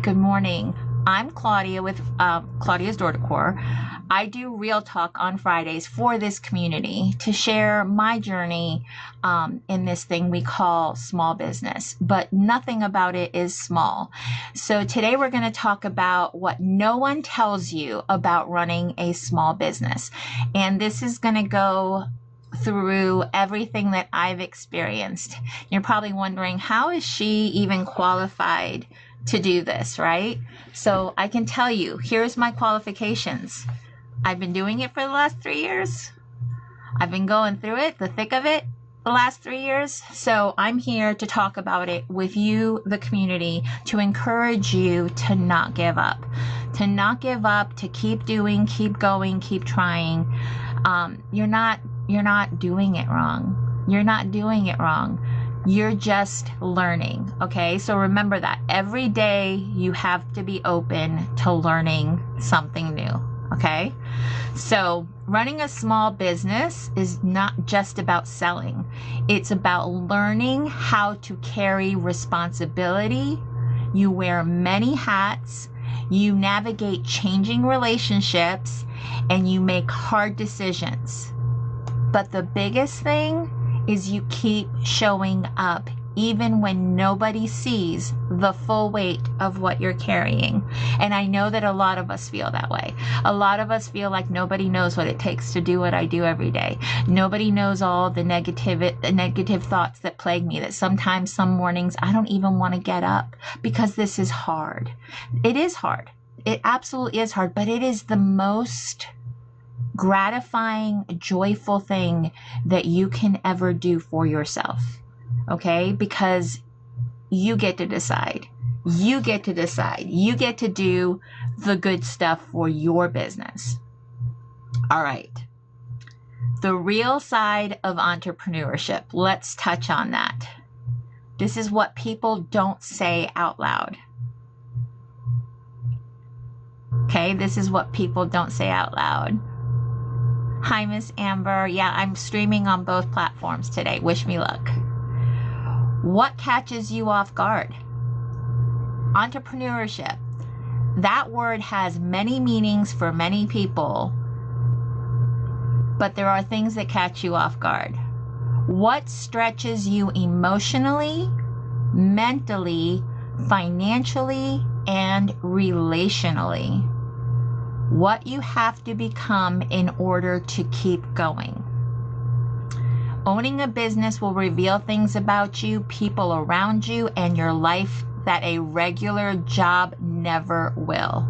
Good morning. I'm Claudia with Claudia's Door Decor. I do Real Talk on Fridays for this community to share my journey in this thing we call small business, but nothing about it is small. So today we're going to talk about what no one tells you about running a small business. And this is going to go through everything that I've experienced. You're probably wondering, how is she even qualified to do this, right? So I can tell you, here's my qualifications. I've been doing it for the last 3 years. I've been going through it, the thick of it, the last 3 years. So I'm here to talk about it with you, the community, to encourage you to not give up, to keep doing, keep going, keep trying. You're not doing it wrong. You're not doing it wrong. You're just learning, okay? So remember that every day you have to be open to learning something new, okay? So running a small business is not just about selling. It's about learning how to carry responsibility. You wear many hats, you navigate changing relationships, and you make hard decisions. But the biggest thing is you keep showing up even when nobody sees the full weight of what you're carrying. And I know that a lot of us feel that way. A lot of us feel like nobody knows what it takes to do what I do every day. Nobody knows all the negative thoughts that plague me, that sometimes some mornings I don't even want to get up because this is hard. It is hard. It absolutely is hard, but it is the most gratifying, joyful thing that you can ever do for yourself, okay? Because you get to decide. You get to decide. You get to do the good stuff for your business. All right. The real side of entrepreneurship. Let's touch on that. This is what people don't say out loud. Okay, this is what people don't say out loud. Hi, Miss Amber. Yeah, I'm streaming on both platforms today. Wish me luck. What catches you off guard? Entrepreneurship. That word has many meanings for many people, but there are things that catch you off guard. What stretches you emotionally, mentally, financially, and relationally? What you have to become in order to keep going. Owning a business will reveal things about you, people around you, and your life that a regular job never will.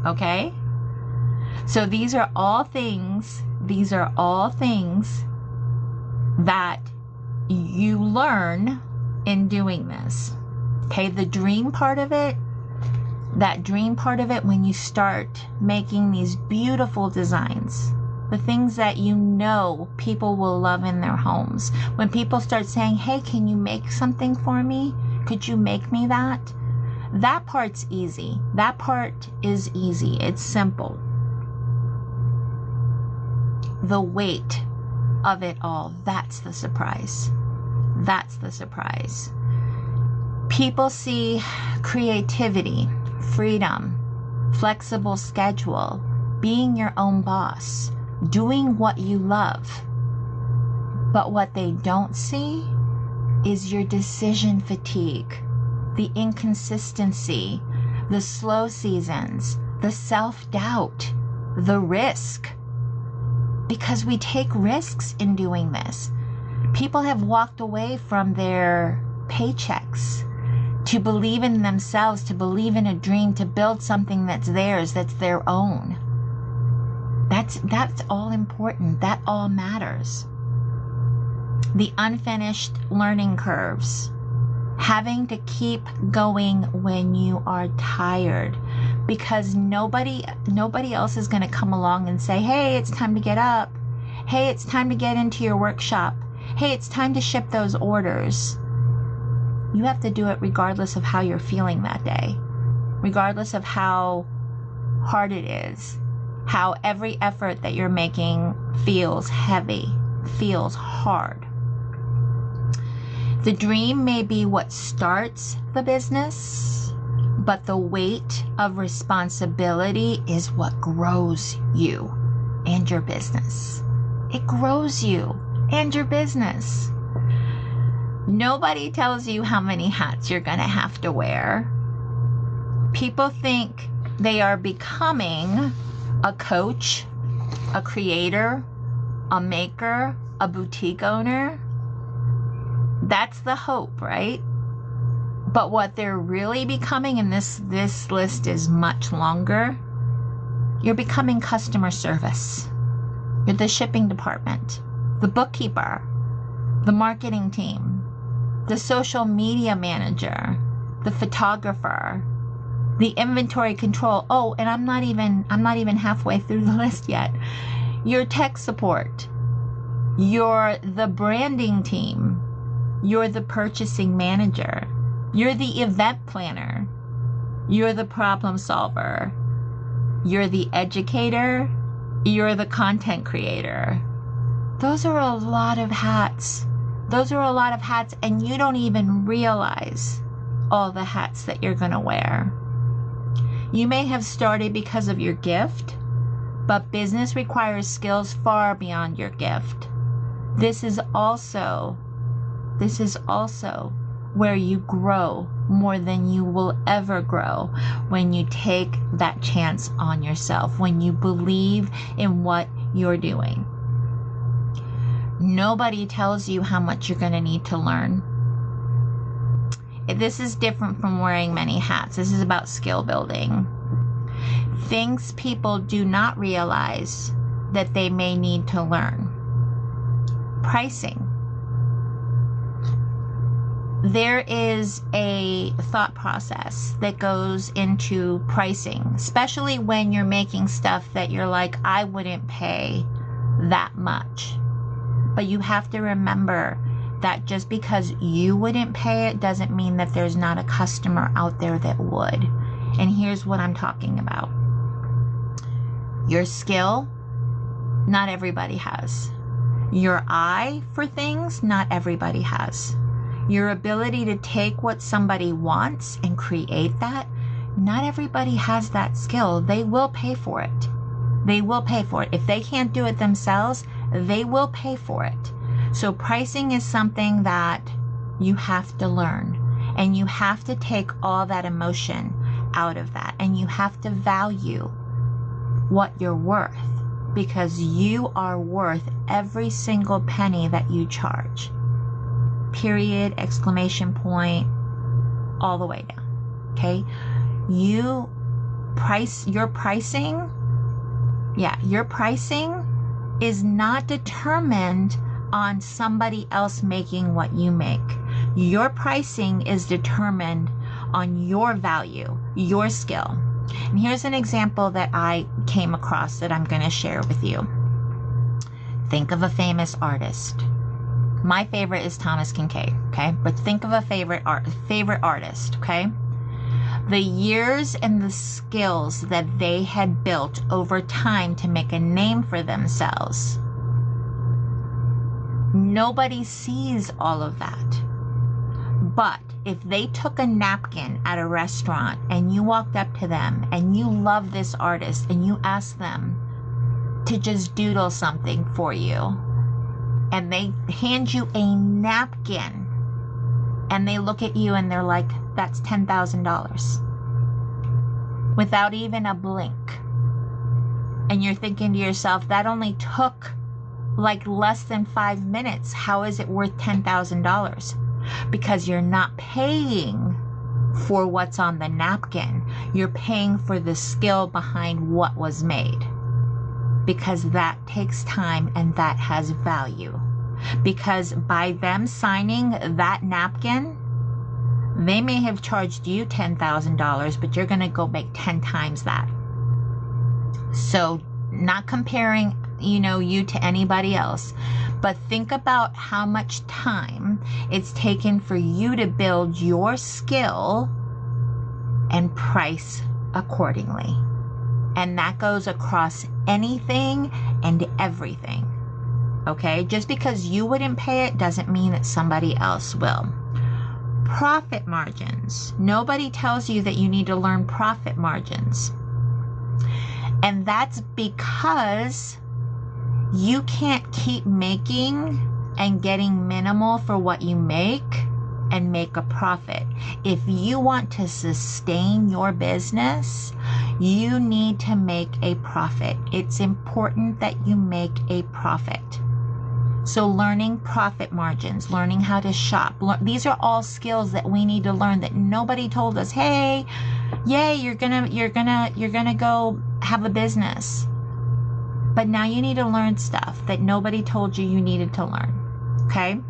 Okay? So these are all things that you learn in doing this. Okay, the dream part of it, when you start making these beautiful designs, the things that you know people will love in their homes. When people start saying, hey, can you make something for me? Could you make me that? That part's easy. That part is easy. It's simple. The weight of it all, that's the surprise. That's the surprise. People see creativity, freedom, flexible schedule, being your own boss, doing what you love. But what they don't see is your decision fatigue, the inconsistency, the slow seasons, the self-doubt, the risk. Because we take risks in doing this. People have walked away from their paychecks to believe in themselves, to believe in a dream, to build something that's theirs, that's their own. That's all important. That all matters. The unfinished learning curves. Having to keep going when you are tired, because nobody else is going to come along and say, hey, it's time to get up. Hey, it's time to get into your workshop. Hey, it's time to ship those orders. You have to do it regardless of how you're feeling that day, regardless of how hard it is, how every effort that you're making feels heavy, feels hard. The dream may be what starts the business, But the weight of responsibility is what grows you and your business. It grows you and your business. Nobody tells you how many hats you're going to have to wear. People think they are becoming a coach, a creator, a maker, a boutique owner. That's the hope, right? But what they're really becoming, and this list is much longer, you're becoming customer service. You're the shipping department, the bookkeeper, the marketing team, the social media manager, the photographer, the inventory control. Oh, and I'm not even halfway through the list yet. Your tech support. You're the branding team. You're the purchasing manager. You're the event planner. You're the problem solver. You're the educator. You're the content creator. Those are a lot of hats. Those are a lot of hats, and you don't even realize all the hats that you're going to wear. You may have started because of your gift, but business requires skills far beyond your gift. This is also where you grow more than you will ever grow when you take that chance on yourself, when you believe in what you're doing. Nobody tells you how much you're going to need to learn. This is different from wearing many hats. This is about skill building. Things people do not realize that they may need to learn. Pricing. There is a thought process that goes into pricing, especially when you're making stuff that you're like, I wouldn't pay that much. But you have to remember that just because you wouldn't pay it doesn't mean that there's not a customer out there that would. And here's what I'm talking about. Your skill, not everybody has. Your eye for things, not everybody has. Your ability to take what somebody wants and create that, not everybody has that skill. They will pay for it. They will pay for it. If they can't do it themselves, they will pay for it. So pricing is something that you have to learn, and you have to take all that emotion out of that, and you have to value what you're worth, because you are worth every single penny that you charge. Period, exclamation point, all the way down. Okay? Your pricing is not determined on somebody else making what you make. Your pricing is determined on your value, your skill. And here's an example that I came across that I'm going to share with you. Think of a famous artist. My favorite is Thomas Kinkade, okay? But think of a favorite artist, okay? The years and the skills that they had built over time to make a name for themselves. Nobody sees all of that. But if they took a napkin at a restaurant and you walked up to them and you love this artist and you asked them to just doodle something for you, and they hand you a napkin and they look at you and they're like, that's $10,000 without even a blink. And you're thinking to yourself, that only took like less than 5 minutes. How is it worth $10,000? Because you're not paying for what's on the napkin. You're paying for the skill behind what was made. Because that takes time and that has value. Because by them signing that napkin, they may have charged you $10,000, but you're going to go make 10 times that. So not comparing, you to anybody else, but think about how much time it's taken for you to build your skill and price accordingly. And that goes across anything and everything. Okay? Just because you wouldn't pay it doesn't mean that somebody else will. Profit margins. Nobody tells you that you need to learn profit margins. And that's because you can't keep making and getting minimal for what you make and make a profit. If you want to sustain your business, you need to make a profit. It's important that you make a profit. So learning profit margins, learning how to shop, these are all skills that we need to learn that nobody told us, hey, yay, you're gonna go have a business. But now you need to learn stuff that nobody told you needed to learn. Okay?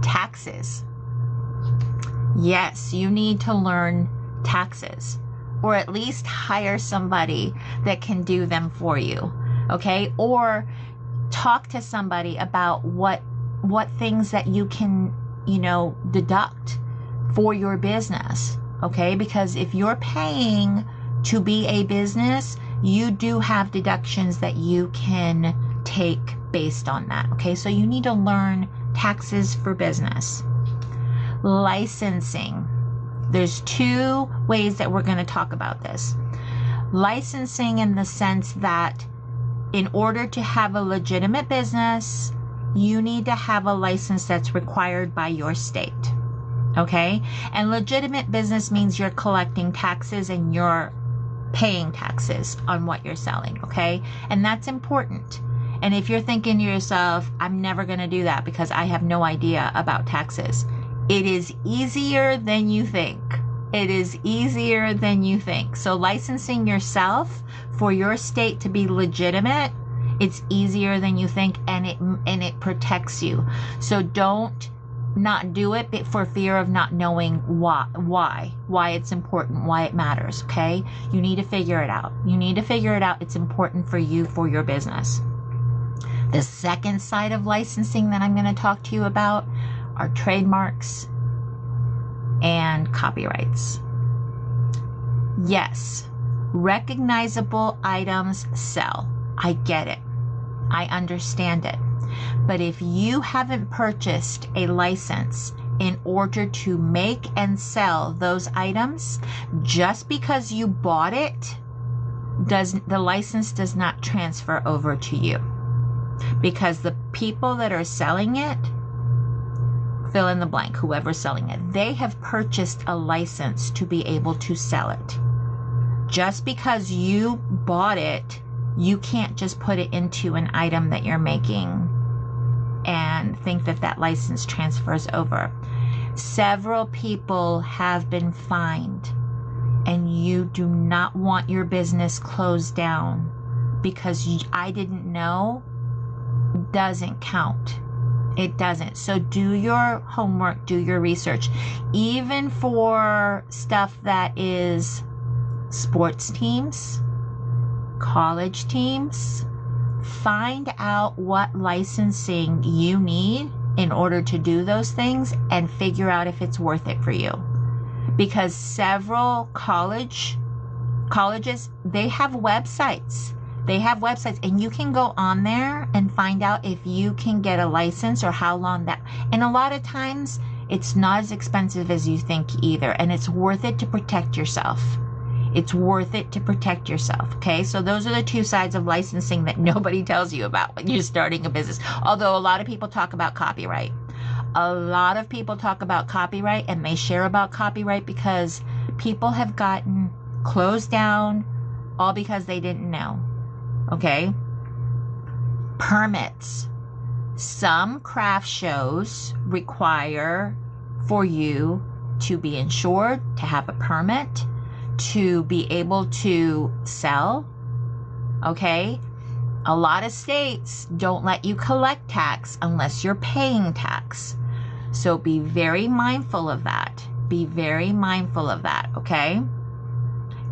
Taxes. Yes, you need to learn taxes, or at least hire somebody that can do them for you. Okay? Or talk to somebody about what things that you can, deduct for your business. Okay? Because if you're paying to be a business, you do have deductions that you can take based on that. Okay? So you need to learn taxes for business. Licensing. There's two ways that we're going to talk about this. Licensing in the sense that in order to have a legitimate business, you need to have a license that's required by your state. Okay? And legitimate business means you're collecting taxes and you're paying taxes on what you're selling. Okay? And that's important. And if you're thinking to yourself, I'm never going to do that because I have no idea about taxes, it is easier than you think. It is easier than you think. So licensing yourself for your state to be legitimate, it's easier than you think, and it protects you. So don't not do it for fear of not knowing why it's important, why it matters. Okay? You need to figure it out. You need to figure it out. It's important for you, for your business. The second side of licensing that I'm going to talk to you about are trademarks and copyrights. Yes, recognizable items sell. I get it. I understand it. But if you haven't purchased a license in order to make and sell those items, just because you bought it, the license does not transfer over to you. Because the people that are selling it, fill in the blank, whoever's selling it, they have purchased a license to be able to sell it. Just because you bought it, you can't just put it into an item that you're making and think that that license transfers over. Several people have been fined, and you do not want your business closed down because I didn't know doesn't count. It doesn't. So do your homework, do your research. Even for stuff that is sports teams, college teams, find out what licensing you need in order to do those things and figure out if it's worth it for you. Because several colleges, they have websites. They have websites, and you can go on there and find out if you can get a license or how long that. And a lot of times, it's not as expensive as you think either, and it's worth it to protect yourself. It's worth it to protect yourself. Okay, so those are the two sides of licensing that nobody tells you about when you're starting a business. Although a lot of people talk about copyright. A lot of people talk about copyright, and they share about copyright because people have gotten closed down all because they didn't know. Okay? Permits. Some craft shows require for you to be insured, to have a permit, to be able to sell. Okay? A lot of states don't let you collect tax unless you're paying tax. So be very mindful of that. Be very mindful of that, okay?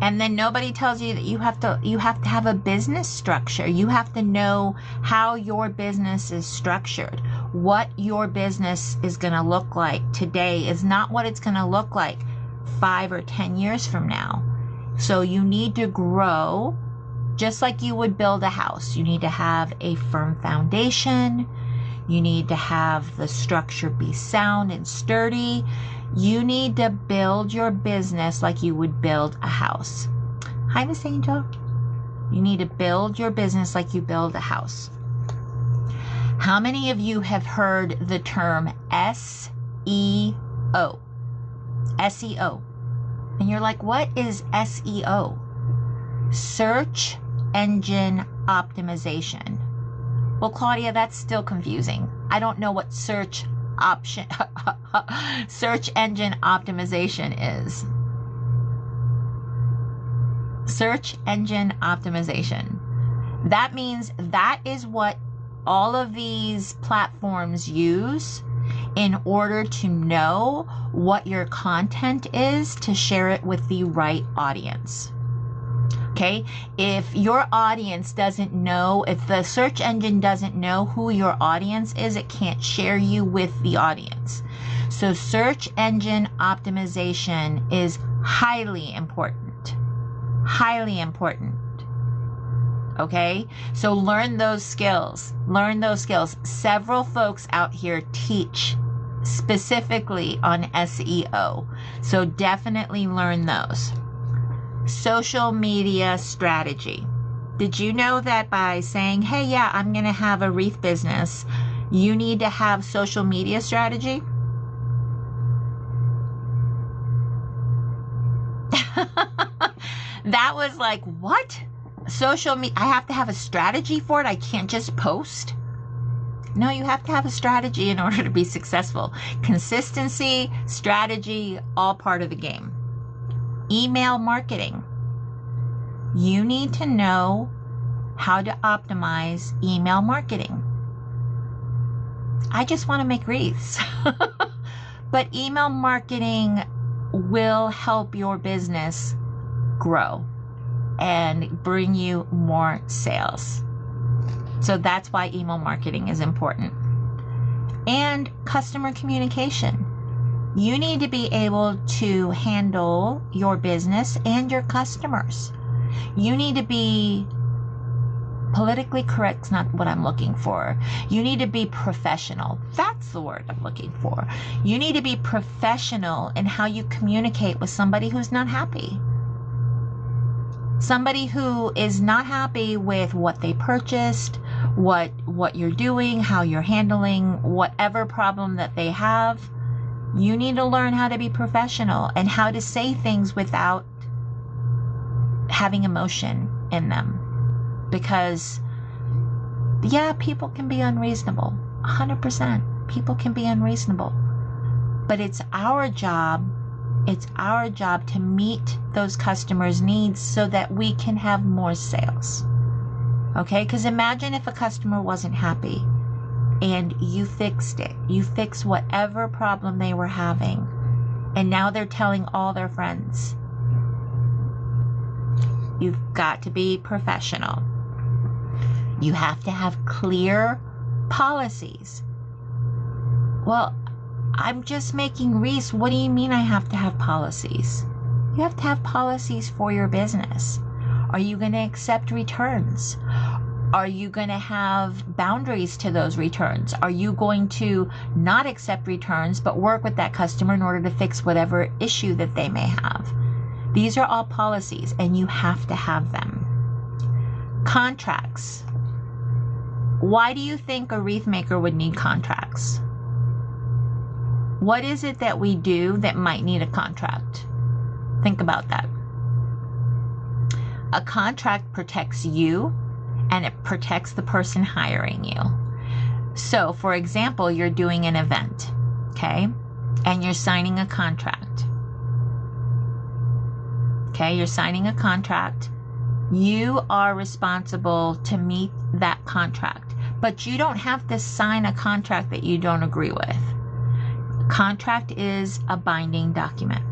And then nobody tells you that you have to have a business structure. You have to know how your business is structured. What your business is going to look like today is not what it's going to look like 5 or 10 years from now. So you need to grow just like you would build a house. You need to have a firm foundation. You need to have the structure be sound and sturdy. You need to build your business like you would build a house. Hi, Miss Angel. You need to build your business like you build a house. How many of you have heard the term SEO? SEO. And you're like, what is SEO? Search engine optimization. Well, Claudia, that's still confusing. I don't know what search engine optimization is. Search engine optimization. That means that is what all of these platforms use in order to know what your content is to share it with the right audience. Okay, if your audience doesn't know, if the search engine doesn't know who your audience is, it can't share you with the audience. So search engine optimization is highly important. Highly important. Okay, so learn those skills. Learn those skills. Several folks out here teach specifically on SEO. So definitely learn those. Social media strategy. Did you know that by saying, hey, yeah, I'm going to have a wreath business, you need to have social media strategy? That was like, what? Social media, I have to have a strategy for it? I can't just post? No, you have to have a strategy in order to be successful. Consistency, strategy, all part of the game. Email marketing. You need to know how to optimize email marketing. I just want to make wreaths. But email marketing will help your business grow and bring you more sales. So that's why email marketing is important. And customer communication. You need to be able to handle your business and your customers. You need to be politically correct, not what I'm looking for. You need to be professional. That's the word I'm looking for. You need to be professional in how you communicate with somebody who's not happy. Somebody who is not happy with what they purchased, what you're doing, how you're handling whatever problem that they have. You need to learn how to be professional and how to say things without having emotion in them. Because, yeah, people can be unreasonable. 100%. People can be unreasonable. But it's our job to meet those customers' needs so that we can have more sales. Okay? Because imagine if a customer wasn't happy and you fixed it. You fixed whatever problem they were having. And now they're telling all their friends. You've got to be professional. You have to have clear policies. Well, I'm just making wreaths. What do you mean I have to have policies? You have to have policies for your business. Are you going to accept returns? Are you going to have boundaries to those returns? Are you going to not accept returns but work with that customer in order to fix whatever issue that they may have? These are all policies and you have to have them. Contracts. Why do you think a wreath maker would need contracts? What is it that we do that might need a contract? Think about that. A contract protects you and it protects the person hiring you. So, for example, you're doing an event, okay? And you're signing a contract. Okay, you're signing a contract. You are responsible to meet that contract. But you don't have to sign a contract that you don't agree with. Contract is a binding document.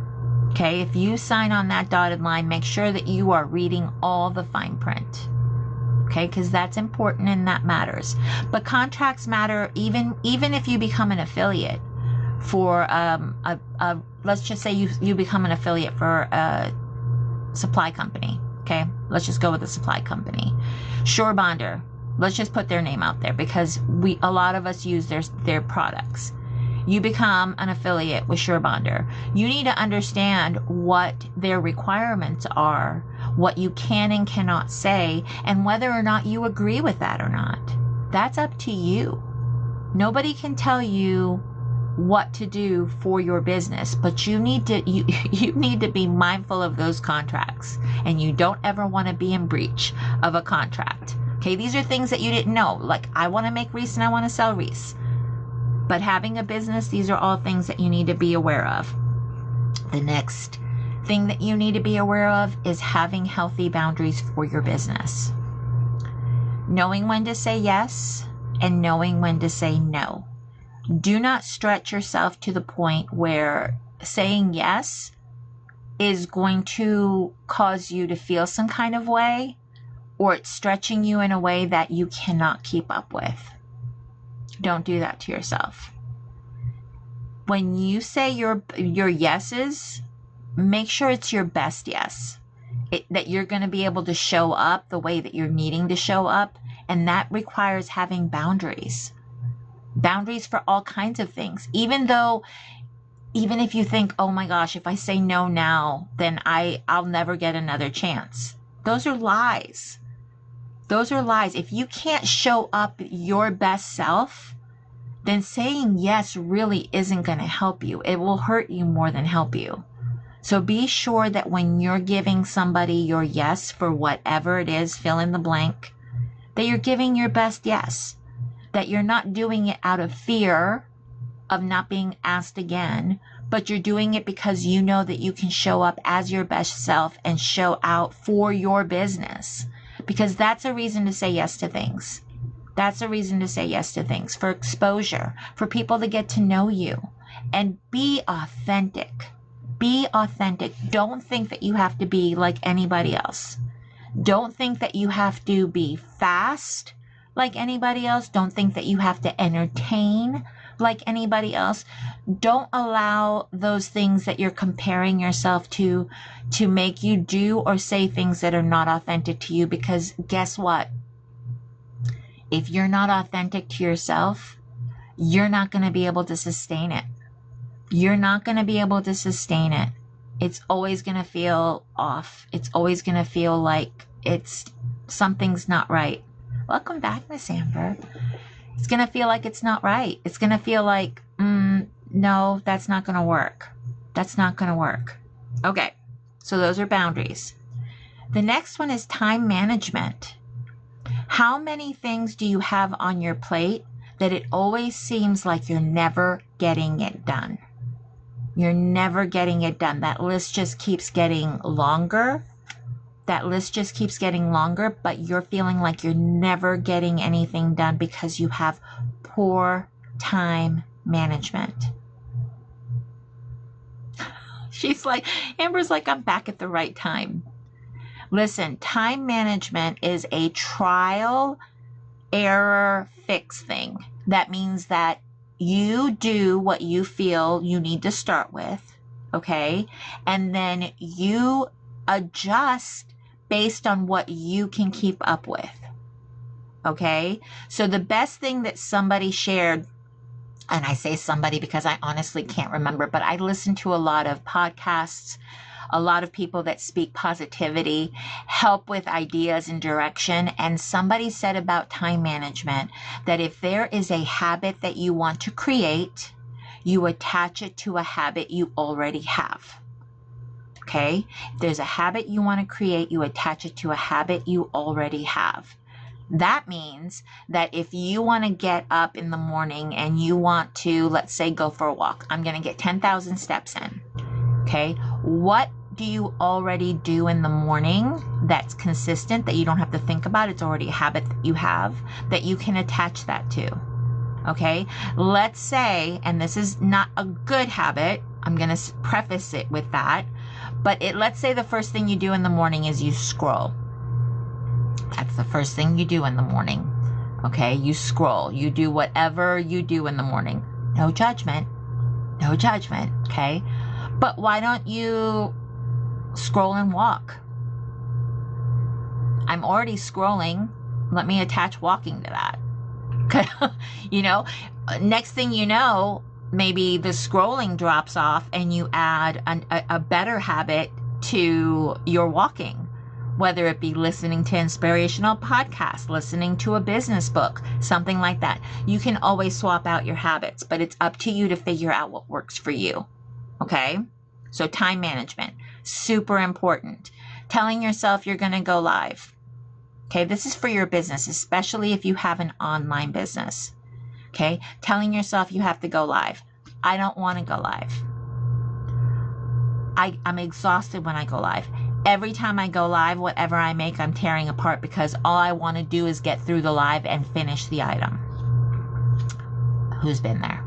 Okay, if you sign on that dotted line, make sure that you are reading all the fine print. Okay, because that's important and that matters. But contracts matter even if you become an affiliate for let's just say you become an affiliate for a supply company. Okay, let's just go with a supply company. Sure Bonder. Let's just put their name out there because a lot of us use their products. You become an affiliate with SureBonder. You need to understand what their requirements are, what you can and cannot say, and whether or not you agree with that or not. That's up to you. Nobody can tell you what to do for your business, but you need to be mindful of those contracts, and you don't ever want to be in breach of a contract. Okay, these are things that you didn't know. Like, I want to make Reese and I want to sell Reese. But having a business, these are all things that you need to be aware of. The next thing that you need to be aware of is having healthy boundaries for your business. Knowing when to say yes and knowing when to say no. Do not stretch yourself to the point where saying yes is going to cause you to feel some kind of way, or it's stretching you in a way that you cannot keep up with. Don't do that to yourself. When you say your yeses, make sure it's your best yes. That you're going to be able to show up the way that you're needing to show up, and that requires having boundaries. Boundaries for all kinds of things. Even if you think, oh my gosh, if I say no now, then I'll never get another chance. Those are lies. Those are lies. If you can't show up your best self, then saying yes really isn't going to help you. It will hurt you more than help you. So be sure that when you're giving somebody your yes for whatever it is, fill in the blank, that you're giving your best yes. That you're not doing it out of fear of not being asked again, but you're doing it because you know that you can show up as your best self and show out for your business. Because that's a reason to say yes to things. That's a reason to say yes to things, for exposure, for people to get to know you. And be authentic. Be authentic. Don't think that you have to be like anybody else. Don't think that you have to be fast like anybody else. Don't think that you have to entertain like anybody else. Don't allow those things that you're comparing yourself to make you do or say things that are not authentic to you, because guess what? If you're not authentic to yourself, you're not going to be able to sustain it. You're not going to be able to sustain it. It's always going to feel off. It's always going to feel like something's not right. Welcome back, Miss Amber. It's going to feel like it's not right. It's going to feel like, no, that's not going to work. That's not going to work. Okay, so those are boundaries. The next one is time management. How many things do you have on your plate that it always seems like you're never getting it done? You're never getting it done. That list just keeps getting longer. That list just keeps getting longer, but you're feeling like you're never getting anything done because you have poor time management. Amber's like, I'm back at the right time. Listen, time management is a trial, error, fix thing. That means that you do what you feel you need to start with, okay? And then you adjust based on what you can keep up with, okay? So the best thing that somebody shared, and I say somebody because I honestly can't remember, but I listen to a lot of podcasts, a lot of people that speak positivity, help with ideas and direction. And somebody said about time management that if there is a habit that you want to create, you attach it to a habit you already have. Okay? If there's a habit you want to create, you attach it to a habit you already have. That means that if you want to get up in the morning and you want to, let's say, go for a walk, I'm going to get 10,000 steps in. Okay? What do you already do in the morning that's consistent, that you don't have to think about? It's already a habit that you have that you can attach that to. Okay? Let's say, and this is not a good habit, I'm going to preface it with that, but let's say the first thing you do in the morning is you scroll. That's the first thing you do in the morning. Okay? You scroll. You do whatever you do in the morning. No judgment. No judgment. Okay? But why don't you scroll and walk? I'm already scrolling. Let me attach walking to that. You know, next thing you know, maybe the scrolling drops off and you add a better habit to your walking, whether it be listening to inspirational podcasts, listening to a business book, something like that. You can always swap out your habits, but it's up to you to figure out what works for you. Okay? So time management, super important. Telling yourself you're going to go live. Okay, this is for your business, especially if you have an online business. Okay, telling yourself you have to go live. I don't want to go live. I'm exhausted when I go live. Every time I go live, whatever I make, I'm tearing apart because all I want to do is get through the live and finish the item. Who's been there?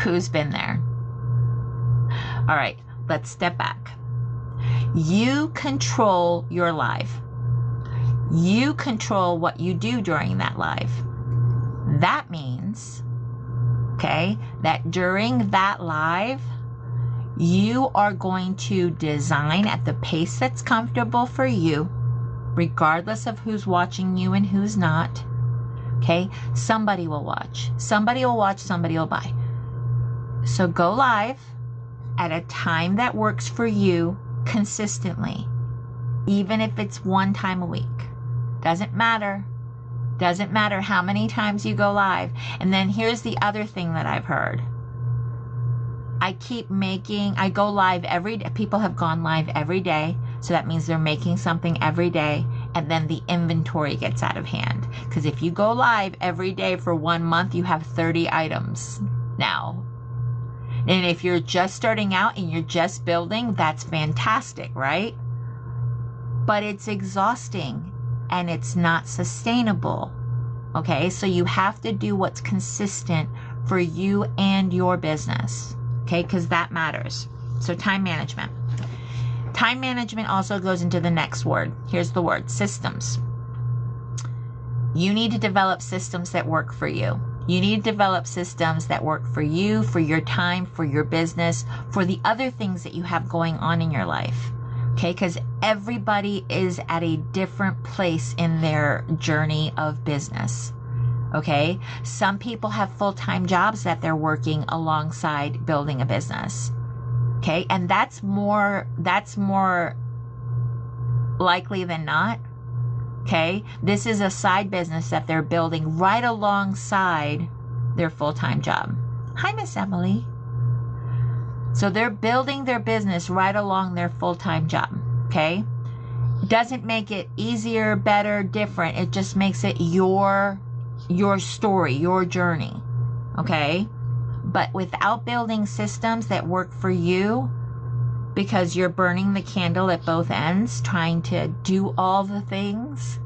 Who's been there? All right, let's step back. You control your live. You control what you do during that live. That means, okay, that during that live, you are going to design at the pace that's comfortable for you, regardless of who's watching you and who's not. Okay, somebody will watch. Somebody will watch, somebody will buy. So go live at a time that works for you consistently, even if it's one time a week. Doesn't matter. Doesn't matter how many times you go live. And then here's the other thing that I've heard. I go live every day. People have gone live every day. So that means they're making something every day. And then the inventory gets out of hand. Because if you go live every day for 1 month, you have 30 items now. And if you're just starting out and you're just building, that's fantastic, right? But it's exhausting. And it's not sustainable. Okay, so you have to do what's consistent for you and your business. Okay, because that matters. So time management. Time management also goes into the next word. Here's the word, systems. You need to develop systems that work for you. You need to develop systems that work for you, for your time, for your business, for the other things that you have going on in your life. Okay, because everybody is at a different place in their journey of business. Okay, some people have full-time jobs that they're working alongside building a business. Okay, and that's more likely than not. Okay, this is a side business that they're building right alongside their full-time job. Hi, Miss Emily. So they're building their business right along their full-time job, okay? Doesn't make it easier, better, different. It just makes it your story, your journey, okay? But without building systems that work for you, because you're burning the candle at both ends, trying to do all the things,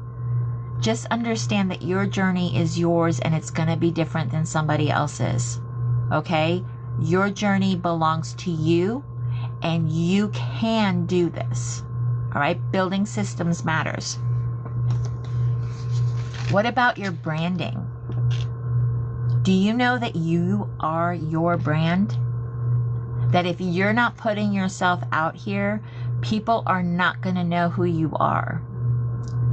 just understand that your journey is yours and it's going to be different than somebody else's, okay? Your journey belongs to you, and you can do this. All right? Building systems matters. What about your branding? Do you know that you are your brand? That if you're not putting yourself out here, people are not going to know who you are.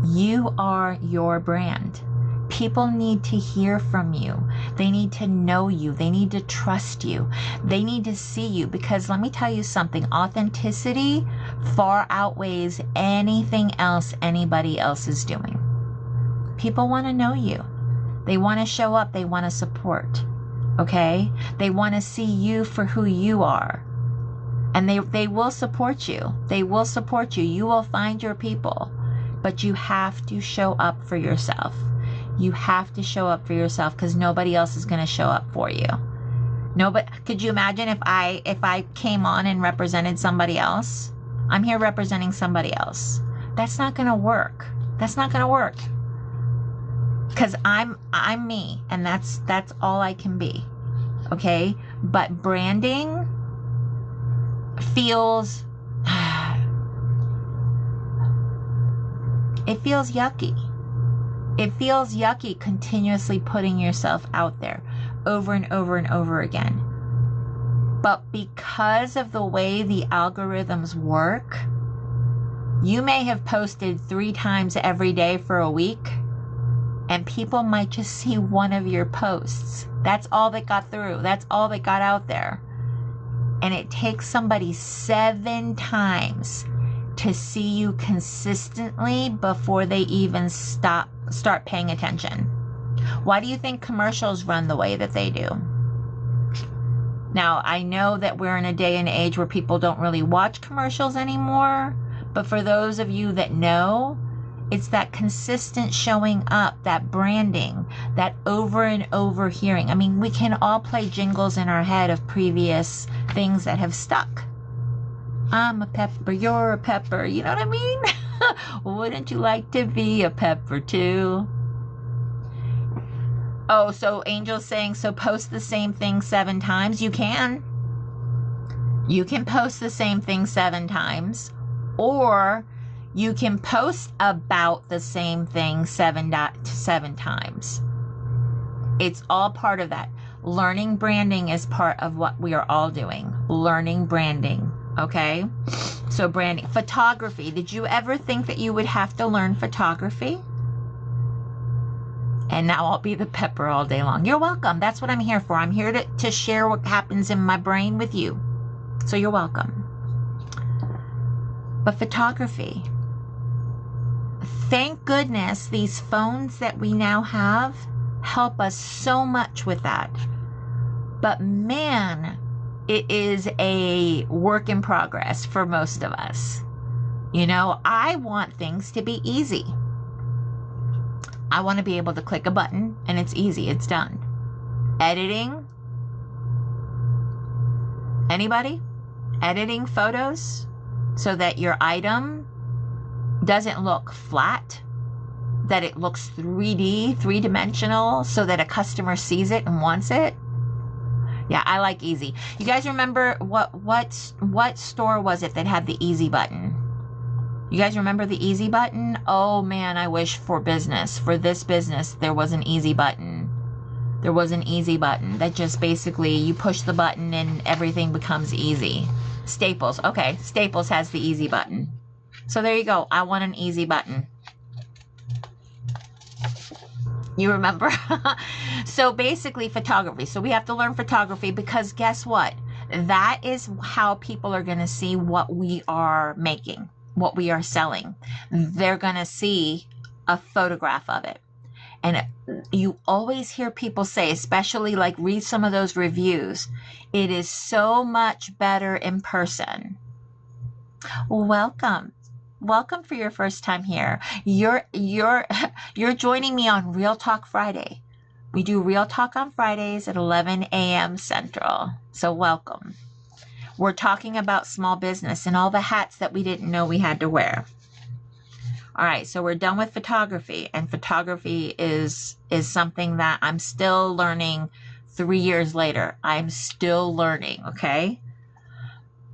You are your brand. People need to hear from you. They need to know you. They need to trust you. They need to see you, because let me tell you something, authenticity far outweighs anything else anybody else is doing. People want to know you. They want to show up. They want to support. Okay? They want to see you for who you are. And they will support you. They will support you. You will find your people. But you have to show up for yourself. You have to show up for yourself, because nobody else is going to show up for you. Nobody. Could you imagine if I came on and represented somebody else? I'm here representing somebody else. That's not going to work. That's not going to work. Because I'm me, and that's all I can be. Okay? But branding feels it feels yucky. It feels yucky continuously putting yourself out there over and over and over again. But because of the way the algorithms work, You may have posted 3 times every day for a week, and people might just see one of your posts. That's all that got through. That's all that got out there. And it takes somebody 7 times to see you consistently before they even start paying attention. Why do you think commercials run the way that they do? Now, I know that we're in a day and age where people don't really watch commercials anymore, but for those of you that know, it's that consistent showing up, that branding, that over and over hearing. I mean, we can all play jingles in our head of previous things that have stuck. I'm a pepper, you're a pepper. You know what I mean? Wouldn't you like to be a pepper too? Oh, so Angel's saying, so post the same thing 7 times. You can. You can post the same thing 7 times. Or you can post about the same thing 7 times. It's all part of that. Learning branding is part of what we are all doing. Learning branding. Okay? So branding. Photography. Did you ever think that you would have to learn photography? And now I'll be the pepper all day long. You're welcome. That's what I'm here for. I'm here to share what happens in my brain with you. So you're welcome. But photography. Thank goodness these phones that we now have help us so much with that. But man, it is a work in progress for most of us. You know, I want things to be easy. I want to be able to click a button and it's easy, it's done. Editing. Anybody? Editing photos so that your item doesn't look flat, that it looks 3D, 3-dimensional, so that a customer sees it and wants it. Yeah, I like easy. You guys remember what store was it that had the easy button? You guys remember the easy button? Oh man, I wish for this business, there was an easy button. There was an easy button that just basically you push the button and everything becomes easy. Staples. Okay, Staples has the easy button. So there you go. I want an easy button. You remember? So basically photography. So we have to learn photography because guess what? That is how people are going to see what we are making, what we are selling. They're going to see a photograph of it. And you always hear people say, especially like read some of those reviews, it is so much better in person. Welcome. Welcome for your first time here. You're joining me on Real Talk Friday. We do Real Talk on Fridays at 11 a.m. Central. So welcome. We're talking about small business and all the hats that we didn't know we had to wear. All right, so we're done with photography, and photography is something that I'm still learning 3 years later. I'm still learning, okay?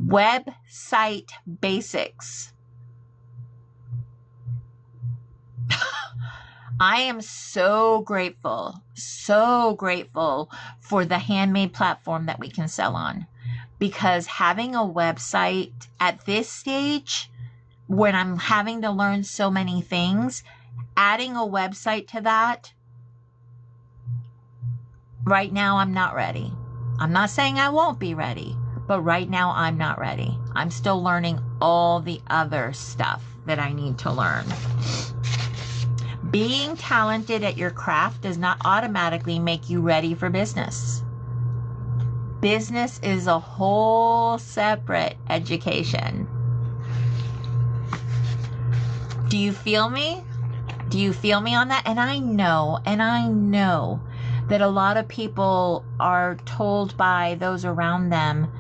Website basics. I am so grateful for the handmade platform that we can sell on, because having a website at this stage, when I'm having to learn so many things, adding a website to that, right now I'm not ready. I'm not saying I won't be ready, but right now I'm not ready. I'm still learning all the other stuff that I need to learn. Being talented at your craft does not automatically make you ready for business. Business is a whole separate education. Do you feel me? Do you feel me on that? And I know that a lot of people are told by those around them,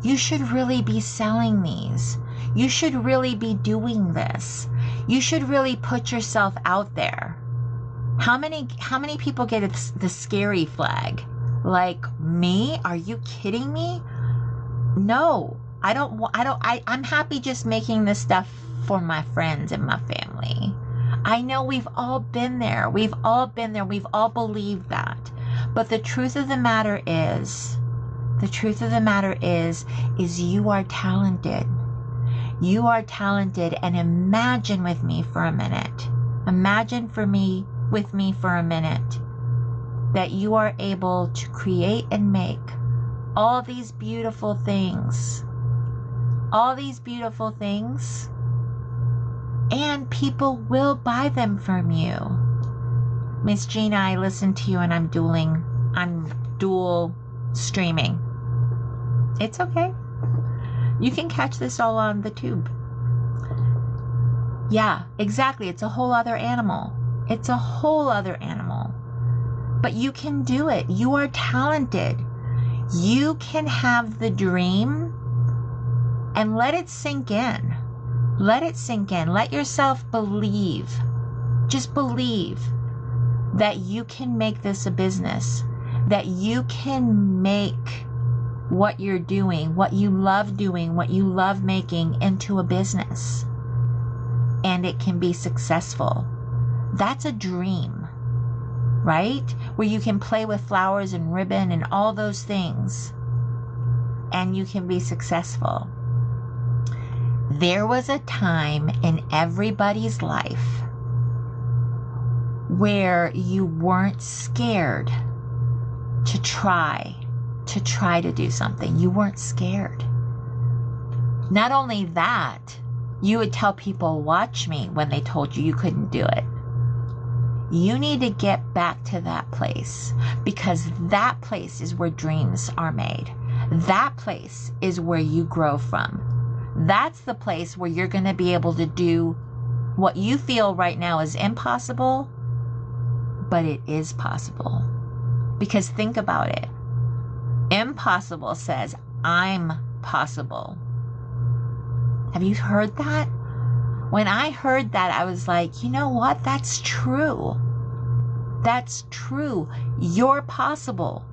you should really be selling these. You should really be doing this. You should really put yourself out there. How many people get the scary flag? Like me? Are you kidding me? No, I'm happy just making this stuff for my friends and my family. I know we've all been there. We've all believed that. But the truth of the matter is you are talented. You are talented. And imagine with me for a minute. Imagine with me for a minute that you are able to create and make all these beautiful things. All these beautiful things. And people will buy them from you. Miss Gina, I listen to you and I'm dual streaming. It's okay. You can catch this all on the tube. Yeah, exactly. It's a whole other animal. It's a whole other animal. But you can do it. You are talented. You can have the dream and let it sink in. Let it sink in. Let yourself believe. Just believe that you can make this a business. That you can make what you're doing, what you love doing, what you love making into a business. And it can be successful. That's a dream, right? Where you can play with flowers and ribbon and all those things. And you can be successful. There was a time in everybody's life where you weren't scared to try to do something. You weren't scared. Not only that, you would tell people, watch me, when they told you couldn't do it. You need to get back to that place, because that place is where dreams are made. That place is where you grow from. That's the place where you're going to be able to do what you feel right now is impossible, but it is possible. Because think about it. Impossible says, I'm possible. Have you heard that? When I heard that, I was like, you know what? That's true. That's true. You're possible.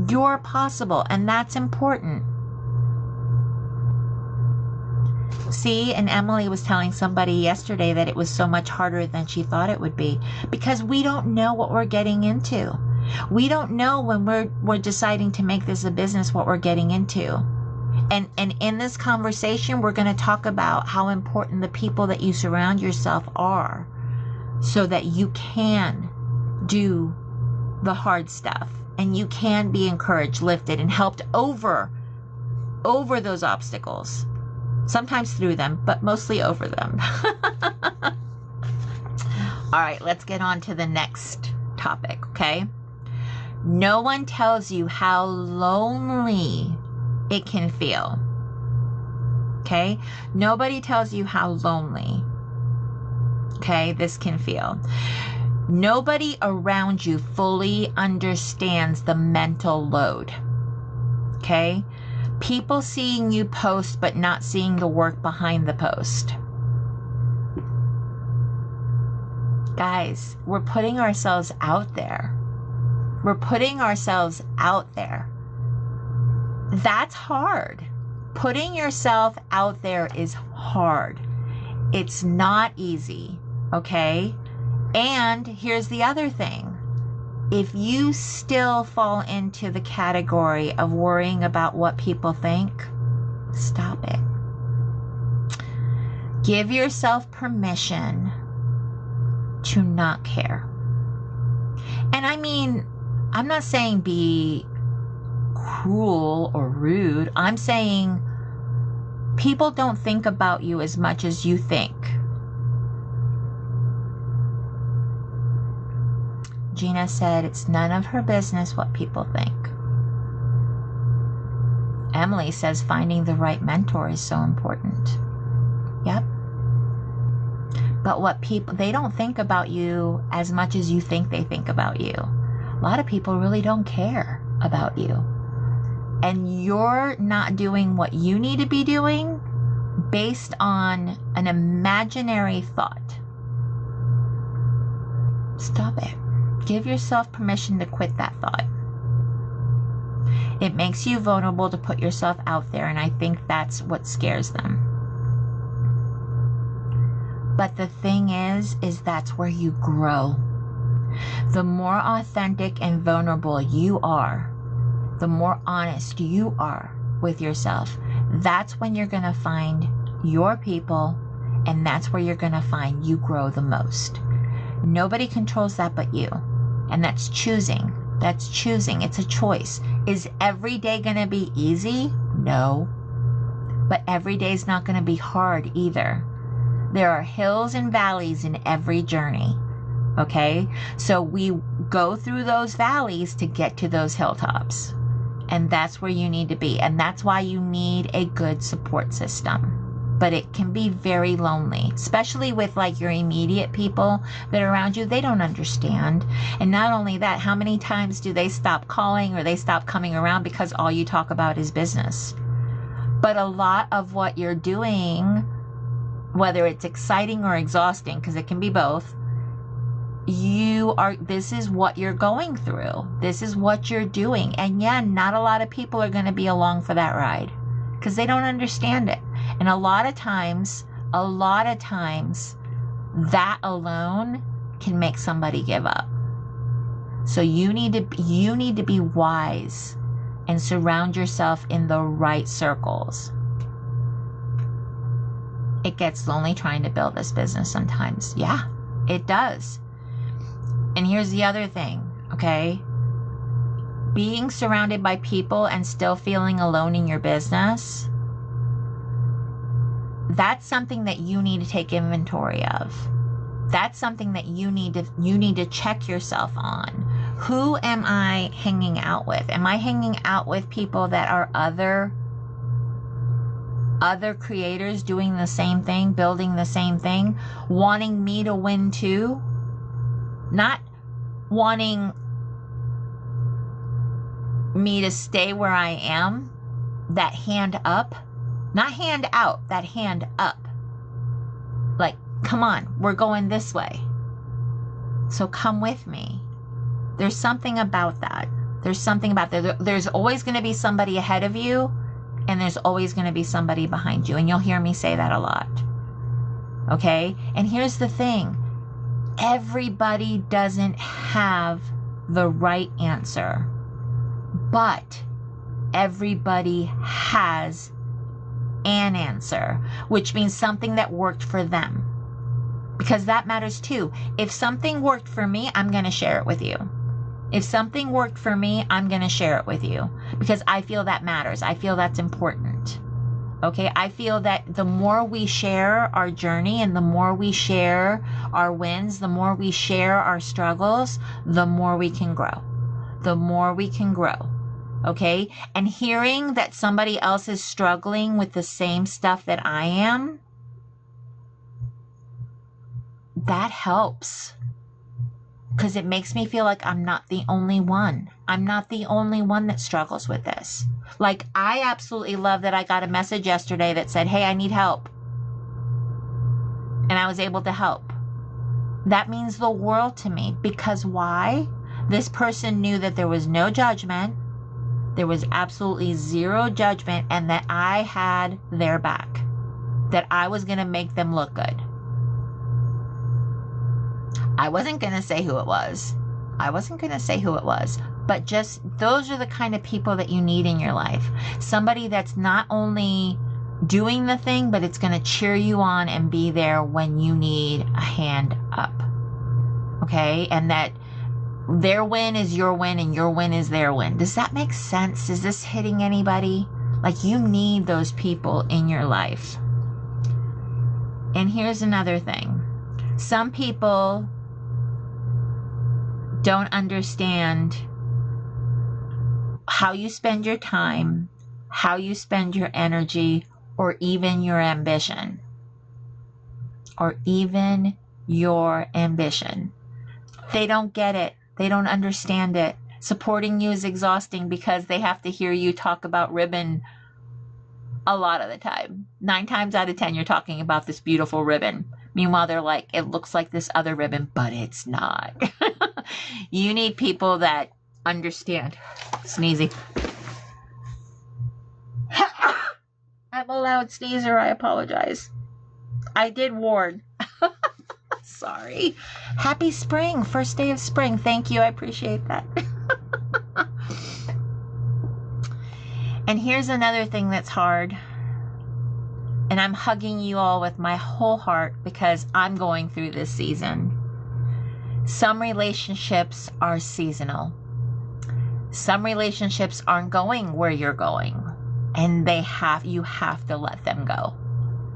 You're possible. And that's important. See, and Emily was telling somebody yesterday that it was so much harder than she thought it would be, because we don't know what we're getting into. We don't know when we're deciding to make this a business what we're getting into. And in this conversation, we're going to talk about how important the people that you surround yourself are, so that you can do the hard stuff and you can be encouraged, lifted, and helped over those obstacles. Sometimes through them, but mostly over them. All right, let's get on to the next topic, okay? No one tells you how lonely it can feel, okay? Nobody tells you how lonely, okay, this can feel. Nobody around you fully understands the mental load, okay? People seeing you post but not seeing the work behind the post. Guys, we're putting ourselves out there. We're putting ourselves out there. That's hard. Putting yourself out there is hard. It's not easy, okay? And here's the other thing. If you still fall into the category of worrying about what people think, stop it. Give yourself permission to not care. And I mean, I'm not saying be cruel or rude. I'm saying people don't think about you as much as you think. Gina said it's none of her business what people think. Emily says finding the right mentor is so important. Yep. But what people, they don't think about you as much as you think they think about you. A lot of people really don't care about you. And you're not doing what you need to be doing based on an imaginary thought. Stop it. Give yourself permission to quit that thought. It makes you vulnerable to put yourself out there, and I think that's what scares them. But the thing is that's where you grow. The more authentic and vulnerable you are, the more honest you are with yourself, that's when you're going to find your people, and that's where you're going to find you grow the most. Nobody controls that but you. And that's choosing. That's choosing. It's a choice. Is every day going to be easy? No. But every day is not going to be hard either. There are hills and valleys in every journey. Okay? So we go through those valleys to get to those hilltops. And that's where you need to be. And that's why you need a good support system. But it can be very lonely, especially with like your immediate people that are around you. They don't understand. And not only that, how many times do they stop calling or they stop coming around because all you talk about is business? But a lot of what you're doing, whether it's exciting or exhausting, because it can be both, this is what you're going through. This is what you're doing. And yeah, not a lot of people are going to be along for that ride because they don't understand it. And a lot of times, that alone can make somebody give up. So you need to be wise and surround yourself in the right circles. It gets lonely trying to build this business sometimes. Yeah, it does. And here's the other thing, okay? Being surrounded by people and still feeling alone in your business, that's something that you need to take inventory of. That's something that you need to check yourself on. Who am I hanging out with? Am I hanging out with people that are other creators doing the same thing, building the same thing, wanting me to win too? Not wanting me to stay where I am, that hand up. Not hand out, that hand up. Like, come on, we're going this way. So come with me. There's something about that. There's something about that. There's always going to be somebody ahead of you, and there's always going to be somebody behind you. And you'll hear me say that a lot. Okay? And here's the thing. Everybody doesn't have the right answer, but everybody has an answer, which means something that worked for them, because that matters too. If something worked for me, I'm going to share it with you. If something worked for me, I'm going to share it with you because I feel that matters. I feel that's important. Okay, I feel that the more we share our journey and the more we share our wins, the more we share our struggles, the more we can grow. The more we can grow. Okay, and hearing that somebody else is struggling with the same stuff that I am, that helps. Because it makes me feel like I'm not the only one. I'm not the only one that struggles with this. Like, I absolutely love that I got a message yesterday that said, hey, I need help. And I was able to help. That means the world to me. Because why? This person knew that there was no judgment. There was absolutely zero judgment, and that I had their back. That I was going to make them look good. I wasn't going to say who it was. But just those are the kind of people that you need in your life. Somebody that's not only doing the thing, but it's going to cheer you on and be there when you need a hand up. Okay? And that their win is your win and your win is their win. Does that make sense? Is this hitting anybody? Like, you need those people in your life. And here's another thing. Some people don't understand how you spend your time, how you spend your energy, or even your ambition. They don't get it. They don't understand it. Supporting you is exhausting because they have to hear you talk about ribbon a lot of the time. 9 times out of 10, you're talking about this beautiful ribbon. Meanwhile, they're like, it looks like this other ribbon, but it's not. You need people that understand. Sneezy. I'm a loud sneezer. I apologize. I did warn. Sorry. Happy spring. First day of spring. Thank you. I appreciate that. And here's another thing that's hard. And I'm hugging you all with my whole heart because I'm going through this season. Some relationships are seasonal. Some relationships aren't going where you're going, and you have to let them go.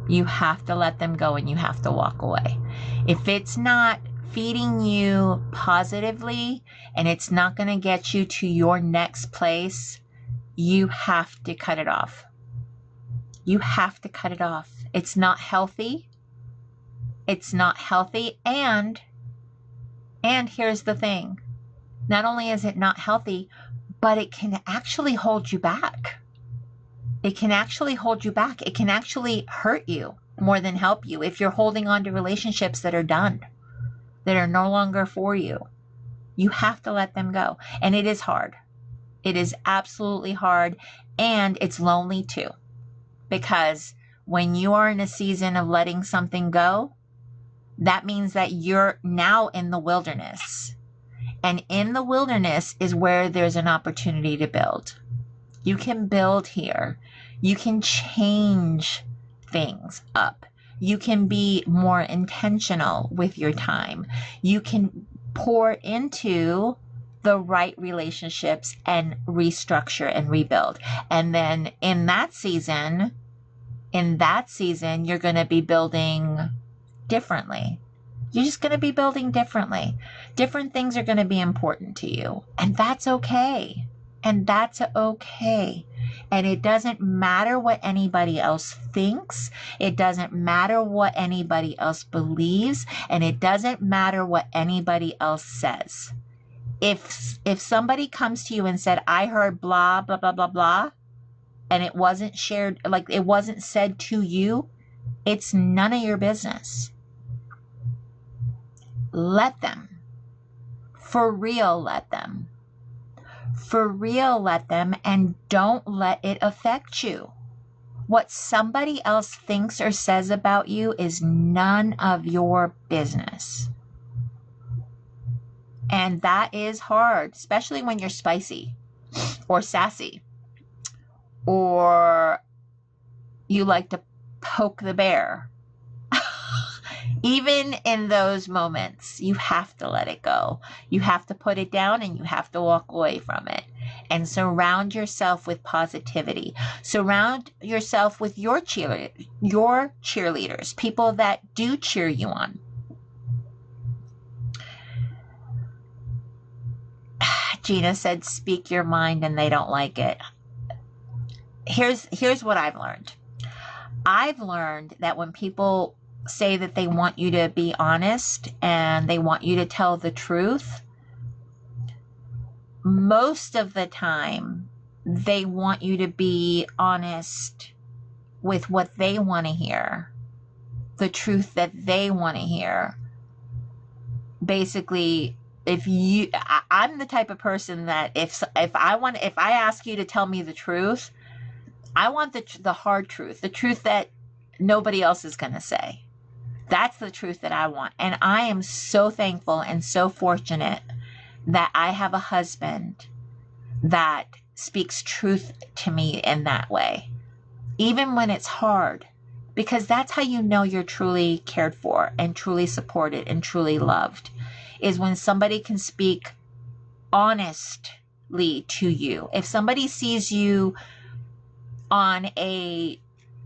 You have to let them go, and you have to walk away. If it's not feeding you positively and it's not going to get you to your next place, you have to cut it off. You have to cut it off. It's not healthy. It's not healthy. And here's the thing. Not only is it not healthy, but it can actually hold you back. It can actually hold you back. It can actually hurt you more than help you if you're holding on to relationships that are done, that are no longer for you. You have to let them go. And it is hard. It is absolutely hard. And it's lonely too. Because when you are in a season of letting something go, that means that you're now in the wilderness. And in the wilderness is where there's an opportunity to build. You can build here. You can change things up. You can be more intentional with your time. You can pour into the right relationships and restructure and rebuild. And then in that season, you're going to be building differently. You're just going to be building differently. Different things are going to be important to you. And that's okay. And that's okay. And it doesn't matter what anybody else thinks. It doesn't matter what anybody else believes. And it doesn't matter what anybody else says. If somebody comes to you and said, I heard blah, blah, blah, blah, blah, and it wasn't shared, like it wasn't said to you, it's none of your business. Let them. For real, let them. For real, let them, and don't let it affect you. What somebody else thinks or says about you is none of your business. And that is hard, especially when you're spicy or sassy or you like to poke the bear. Even in those moments, you have to let it go. You have to put it down and you have to walk away from it. And surround yourself with positivity. Surround yourself with your cheerleaders, people that do cheer you on. Gina said, speak your mind and they don't like it. Here's what I've learned. I've learned that when people say that they want you to be honest and they want you to tell the truth, most of the time they want you to be honest with what they want to hear, the truth that they want to hear. Basically, I'm the type of person that if I ask you to tell me the truth, I want the hard truth, the truth that nobody else is going to say. That's the truth that I want. And I am so thankful and so fortunate that I have a husband that speaks truth to me in that way, even when it's hard, because that's how you know you're truly cared for and truly supported and truly loved, is when somebody can speak honestly to you. If somebody sees you on a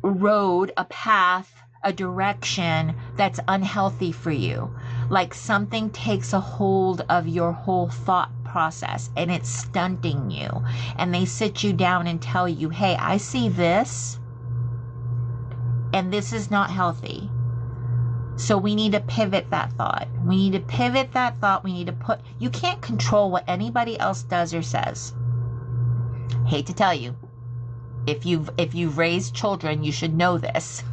road, a path, a direction that's unhealthy for you, like something takes a hold of your whole thought process and it's stunting you, and they sit you down and tell you, hey, I see this and this is not healthy, so we need to pivot that thought. We need to you can't control what anybody else does or says. Hate to tell you, if you've raised children, you should know this.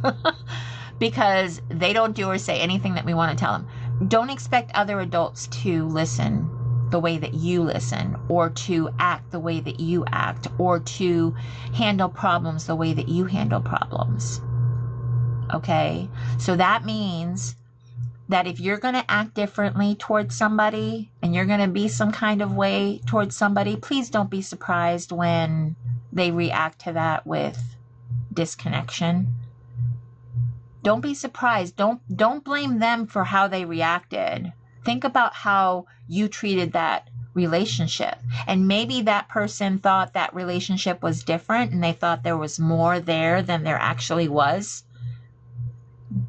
Because they don't do or say anything that we want to tell them. Don't expect other adults to listen the way that you listen, or to act the way that you act, or to handle problems the way that you handle problems. Okay? So that means that if you're going to act differently towards somebody and you're going to be some kind of way towards somebody, please don't be surprised when they react to that with disconnection. Don't be surprised. Don't blame them for how they reacted. Think about how you treated that relationship. And maybe that person thought that relationship was different and they thought there was more there than there actually was.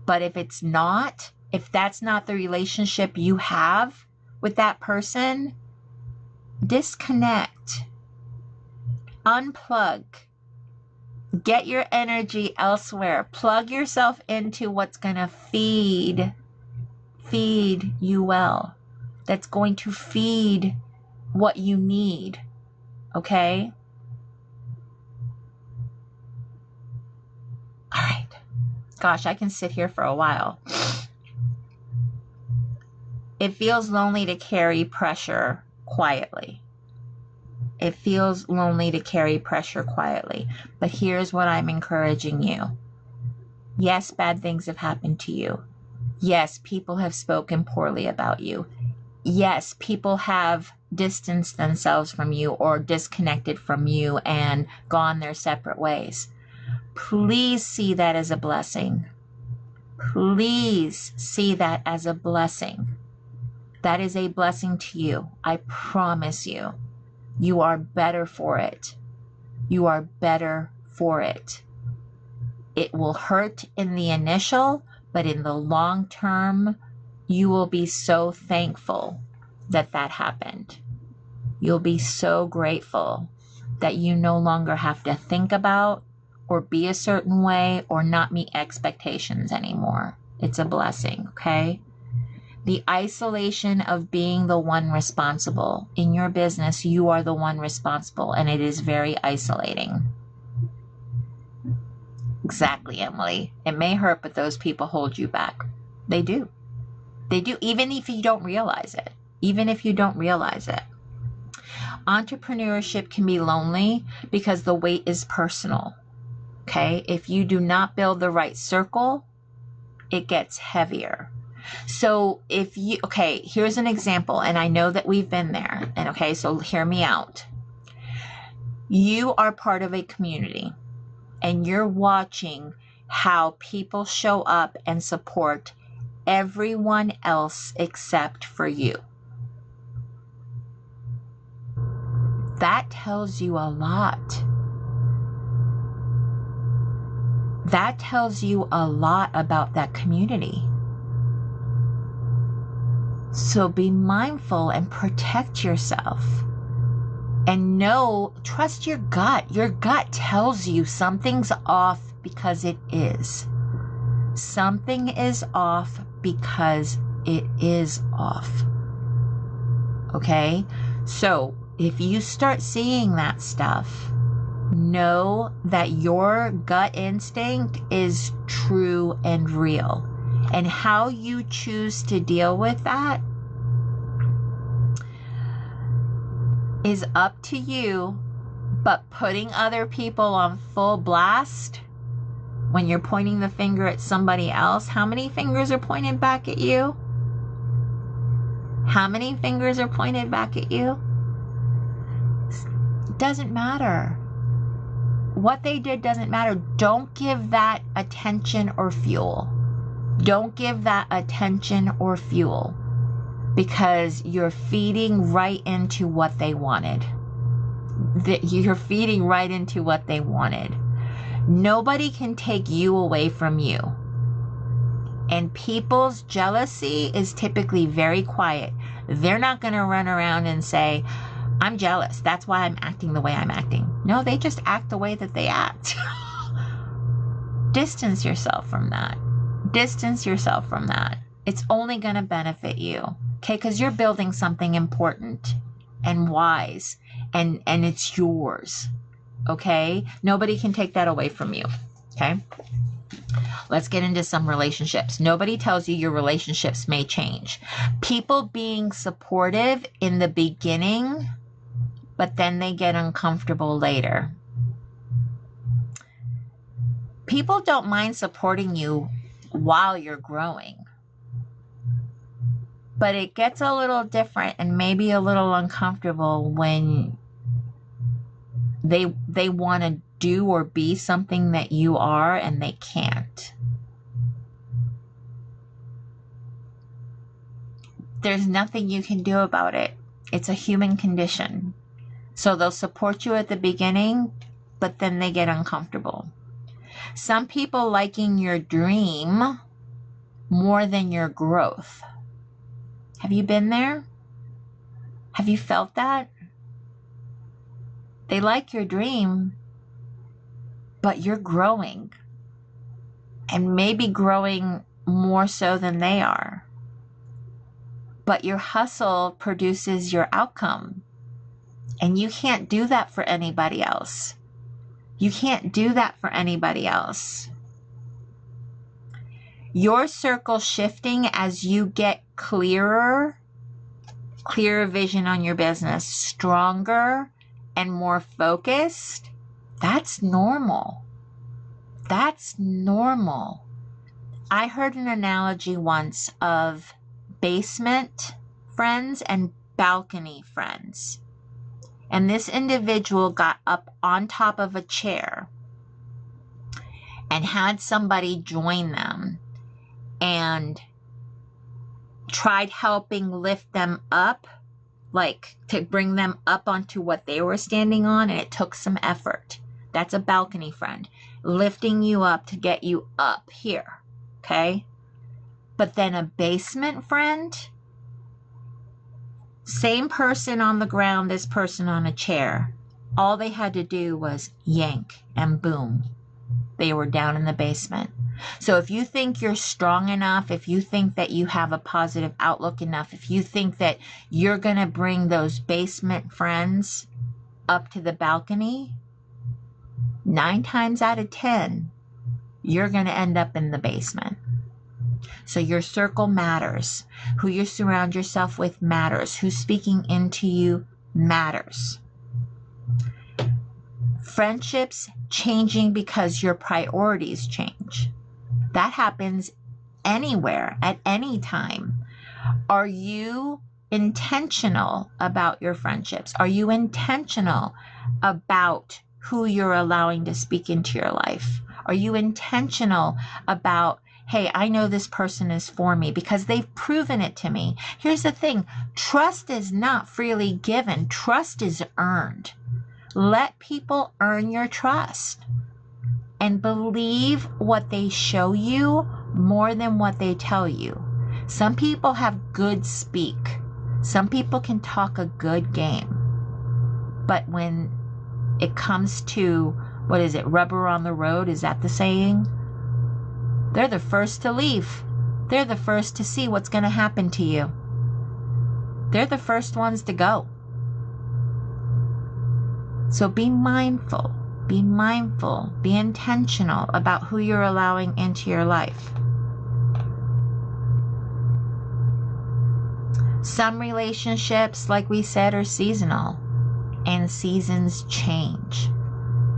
But if it's not, if that's not the relationship you have with that person, disconnect, unplug, get your energy elsewhere, plug yourself into what's going to feed you well, that's going to feed what you need. Okay? All right. Gosh, I can sit here for a while. It feels lonely to carry pressure quietly. It feels lonely to carry pressure quietly. But here's what I'm encouraging you. Yes, bad things have happened to you. Yes, people have spoken poorly about you. Yes, people have distanced themselves from you or disconnected from you and gone their separate ways. Please see that as a blessing. Please see that as a blessing. That is a blessing to you. I promise you. You are better for it. You are better for it. It will hurt in the initial, but in the long term, you will be so thankful that that happened. You'll be so grateful that you no longer have to think about or be a certain way or not meet expectations anymore. It's a blessing, okay? The isolation of being the one responsible. In your business, you are the one responsible, and it is very isolating. Exactly, Emily. It may hurt, but those people hold you back. They do. They do, even if you don't realize it. Even if you don't realize it. Entrepreneurship can be lonely because the weight is personal. Okay? If you do not build the right circle, it gets heavier. So if you, okay, here's an example, and I know that we've been there, and okay, so hear me out. You are part of a community, and you're watching how people show up and support everyone else except for you. That tells you a lot. That tells you a lot about that community. So be mindful and protect yourself. And know, trust your gut. Your gut tells you something's off because it is. Something is off because it is off. Okay? So if you start seeing that stuff, know that your gut instinct is true and real. And how you choose to deal with that is up to you. But putting other people on full blast when you're pointing the finger at somebody else, how many fingers are pointed back at you? How many fingers are pointed back at you? It doesn't matter. What they did doesn't matter. Don't give that attention or fuel. Don't give that attention or fuel, because you're feeding right into what they wanted. You're feeding right into what they wanted. Nobody can take you away from you. And people's jealousy is typically very quiet. They're not going to run around and say, I'm jealous, that's why I'm acting the way I'm acting. No, they just act the way that they act. Distance yourself from that. Distance yourself from that. It's only going to benefit you. Okay? Because you're building something important and wise, and it's yours. Okay? Nobody can take that away from you. Okay? Let's get into some relationships. Nobody tells you your relationships may change. People being supportive in the beginning, but then they get uncomfortable later. People don't mind supporting you while you're growing. But it gets a little different and maybe a little uncomfortable when they want to do or be something that you are and they can't. there's nothing you can do about it. It's a human condition. So they'll support you at the beginning, but then they get uncomfortable. Some people liking your dream more than your growth. Have you been there? Have you felt that? They like your dream, but you're growing. And maybe growing more so than they are. But your hustle produces your outcome. And you can't do that for anybody else. You can't do that for anybody else. Your circle shifting as you get clearer vision on your business, stronger and more focused, that's normal. That's normal. I heard an analogy once of basement friends and balcony friends. And this individual got up on top of a chair and had somebody join them and tried helping lift them up, like to bring them up onto what they were standing on, and it took some effort. That's a balcony friend, lifting you up to get you up here, okay? But then a basement friend, same person on the ground, this person on a chair. All they had to do was yank and boom, they were down in the basement. So if you think you're strong enough, if you think that you have a positive outlook enough, if you think that you're going to bring those basement friends up to the balcony, 9 times out of 10, you're going to end up in the basement. So your circle matters. Who you surround yourself with matters. Who's speaking into you matters. Friendships changing because your priorities change. That happens anywhere, at any time. Are you intentional about your friendships? Are you intentional about who you're allowing to speak into your life? Are you intentional about, hey, I know this person is for me because they've proven it to me? Here's the thing. Trust is not freely given. Trust is earned. Let people earn your trust and believe what they show you more than what they tell you. Some people have good speak. Some people can talk a good game. But when it comes to, what is it, rubber on the road, is that the saying? They're the first to leave. They're the first to see what's going to happen to you. They're the first ones to go. So be mindful, be intentional about who you're allowing into your life. Some relationships, like we said, are seasonal, and seasons change,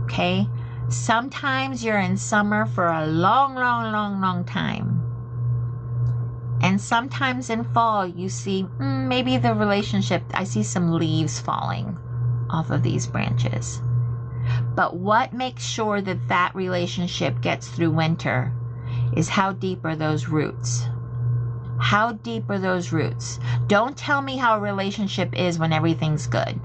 okay? Sometimes you're in summer for a long time. And sometimes in fall, you see maybe the relationship, I see some leaves falling off of these branches. But what makes sure that that relationship gets through winter is how deep are those roots? How deep are those roots? Don't tell me how a relationship is when everything's good.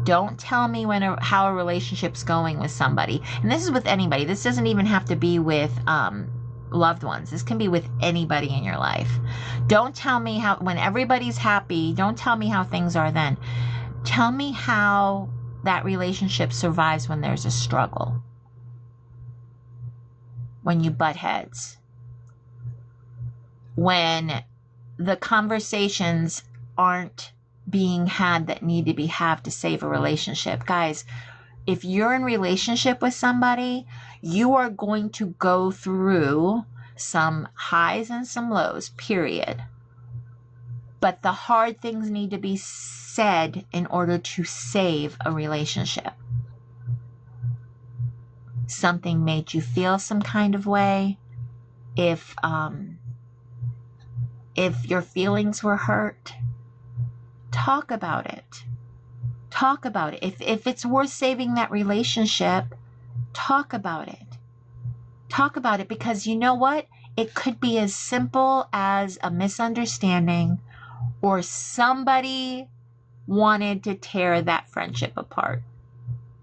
Don't tell me how a relationship's going with somebody. And this is with anybody. This doesn't even have to be with loved ones. This can be with anybody in your life. Don't tell me how, when everybody's happy, don't tell me how things are then. Tell me how that relationship survives when there's a struggle. When you butt heads. When the conversations aren't being had that need to be had to save a relationship. Guys, if you're in relationship with somebody, you are going to go through some highs and some lows, period. But the hard things need to be said in order to save a relationship. Something made you feel some kind of way. If your feelings were hurt, talk about it. Talk about it. If it's worth saving that relationship, talk about it. Talk about it, because you know what? It could be as simple as a misunderstanding, or somebody wanted to tear that friendship apart.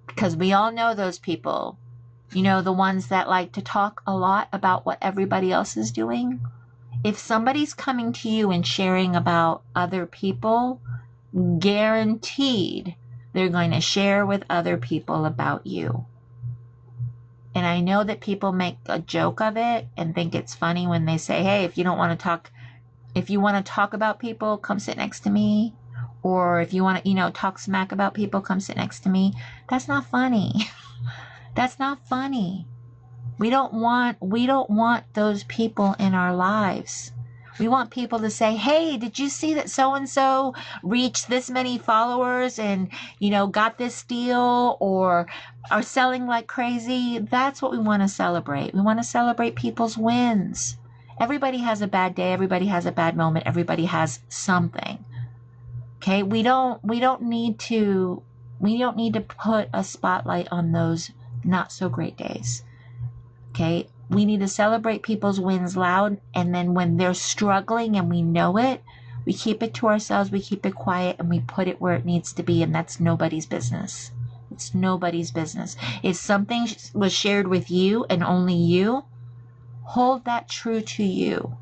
Because we all know those people, you know, the ones that like to talk a lot about what everybody else is doing. If somebody's coming to you and sharing about other people, guaranteed they're going to share with other people about you. And I know that people make a joke of it and think it's funny when they say, hey, if you want to talk about people, come sit next to me. Or if you want to, talk smack about people, come sit next to me. That's not funny. That's not funny. We don't want those people in our lives. We want people to say, hey, did you see that so-and-so reached this many followers and, got this deal or are selling like crazy? That's what we want to celebrate. We want to celebrate people's wins. Everybody has a bad day. Everybody has a bad moment. Everybody has something. Okay. We don't need to put a spotlight on those not so great days. Okay. We need to celebrate people's wins loud. And then when they're struggling and we know it, we keep it to ourselves. We keep it quiet and we put it where it needs to be. And that's nobody's business. It's nobody's business. If something was shared with you and only you, hold that true to you.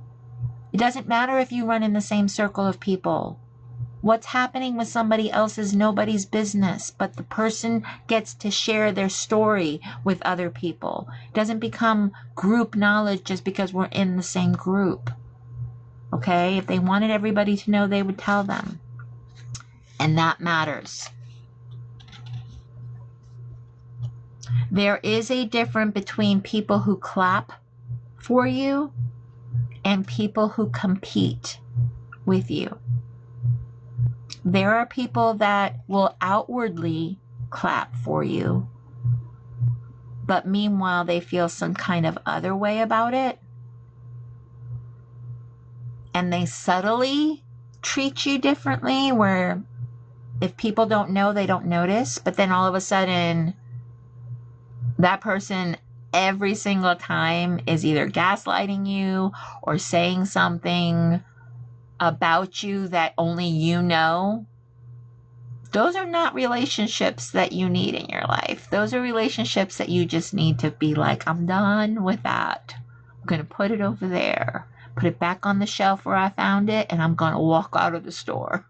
It doesn't matter if you run in the same circle of people. What's happening with somebody else is nobody's business, but the person gets to share their story with other people. It doesn't become group knowledge just because we're in the same group. Okay? If they wanted everybody to know, they would tell them. And that matters. There is a difference between people who clap for you and people who compete with you. There are people that will outwardly clap for you, but meanwhile they feel some kind of other way about it. And they subtly treat you differently, where if people don't know, they don't notice. But then all of a sudden, that person every single time is either gaslighting you or saying something about you that only you know. Those are not relationships that you need in your life. Those are relationships that you just need to be like, I'm done with that. I'm going to put it over there, put it back on the shelf where I found it, and I'm going to walk out of the store.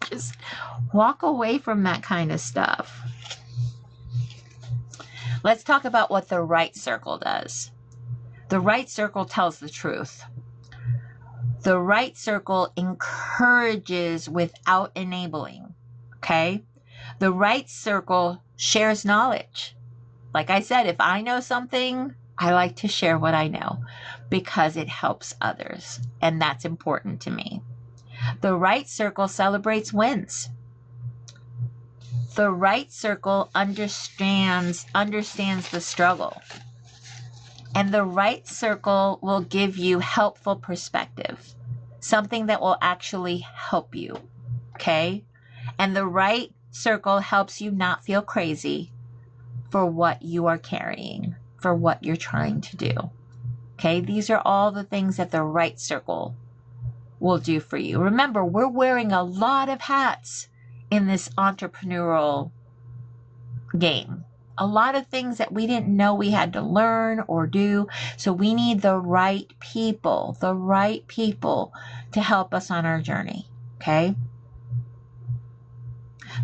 Just walk away from that kind of stuff. Let's talk about what the right circle does. The right circle tells the truth. The right circle encourages without enabling. Okay? The right circle shares knowledge. Like I said, if I know something, I like to share what I know because it helps others. And that's important to me. The right circle celebrates wins. The right circle understands the struggle. And the right circle will give you helpful perspective, something that will actually help you, okay? And the right circle helps you not feel crazy for what you are carrying, for what you're trying to do, okay? These are all the things that the right circle will do for you. Remember, we're wearing a lot of hats in this entrepreneurial game. A lot of things that we didn't know we had to learn or do. So we need the right people to help us on our journey. Okay?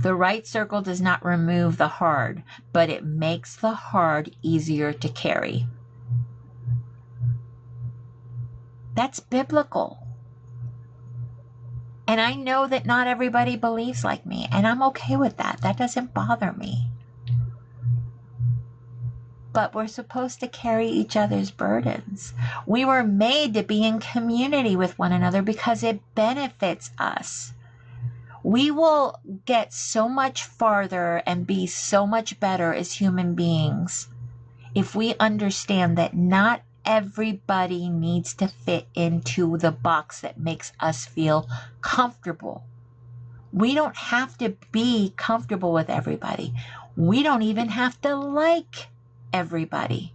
The right circle does not remove the hard, but it makes the hard easier to carry. That's biblical. And I know that not everybody believes like me, and I'm okay with that. That doesn't bother me. But we're supposed to carry each other's burdens. We were made to be in community with one another because it benefits us. We will get so much farther and be so much better as human beings if we understand that not everybody needs to fit into the box that makes us feel comfortable. We don't have to be comfortable with everybody. We don't even have to like everybody.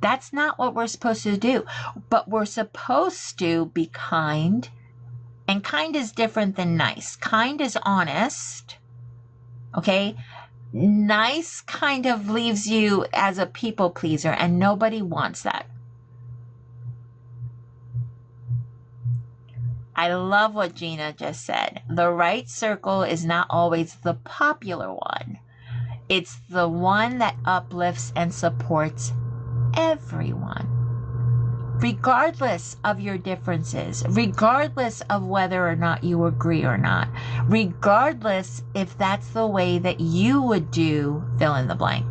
That's not what we're supposed to do. But we're supposed to be kind And kind is different than nice. Kind is honest. Okay? Nice kind of leaves you as a people pleaser, and nobody wants that. I love what Gina just said. The right circle is not always the popular one. It's the one that uplifts and supports everyone, regardless of your differences, regardless of whether or not you agree or not, regardless if that's the way that you would do fill in the blank.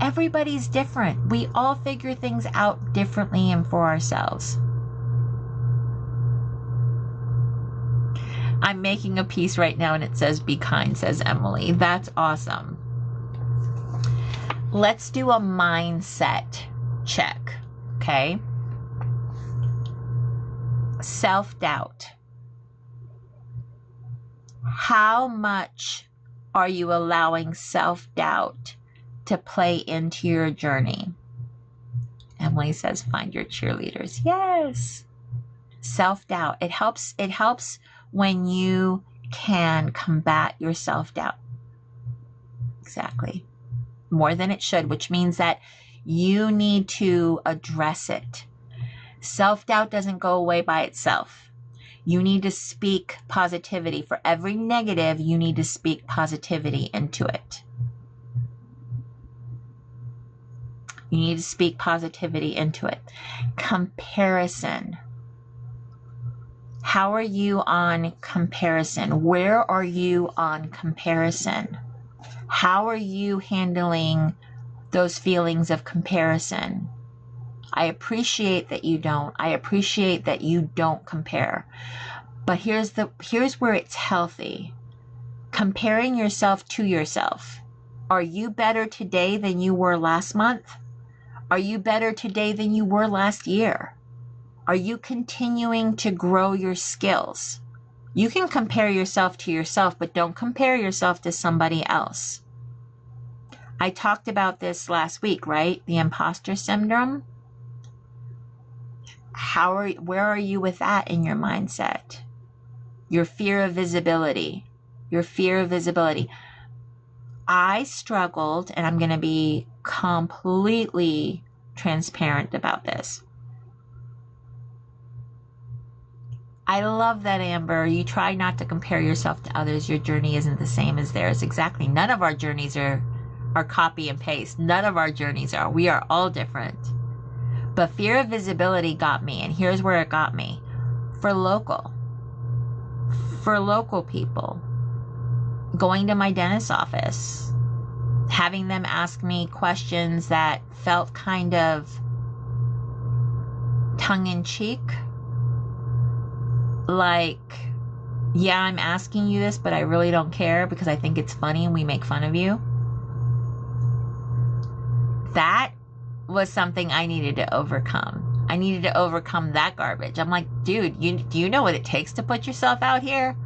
Everybody's different. We all figure things out differently and for ourselves. I'm making a piece right now and it says, be kind, says Emily. That's awesome. Let's do a mindset check, okay? Self-doubt. How much are you allowing self-doubt to play into your journey? Emily says, find your cheerleaders. Yes. Self-doubt. It helps when you can combat your self-doubt. Exactly. More than it should, which means that you need to address it. Self-doubt doesn't go away by itself. You need to speak positivity. For every negative, you need to speak positivity into it. You need to speak positivity into it. Comparison. How are you on comparison? Where are you on comparison? How are you handling those feelings of comparison? I appreciate that you don't. I appreciate that you don't compare. But here's where it's healthy. Comparing yourself to yourself. Are you better today than you were last month? Are you better today than you were last year? Are you continuing to grow your skills? You can compare yourself to yourself, but don't compare yourself to somebody else. I talked about this last week, right? The imposter syndrome. Where are you with that in your mindset? Your fear of visibility. Your fear of visibility. I struggled, and I'm going to be completely transparent about this. I love that, Amber. You try not to compare yourself to others. Your journey isn't the same as theirs. Exactly. None of our journeys are copy and paste. None of our journeys are. We are all different. But fear of visibility got me, and here's where it got me. For local people, going to my dentist's office, having them ask me questions that felt kind of tongue-in-cheek, like, yeah, I'm asking you this, but I really don't care because I think it's funny and we make fun of you. That was something I needed to overcome. I needed to overcome that garbage. I'm like, dude, do you know what it takes to put yourself out here?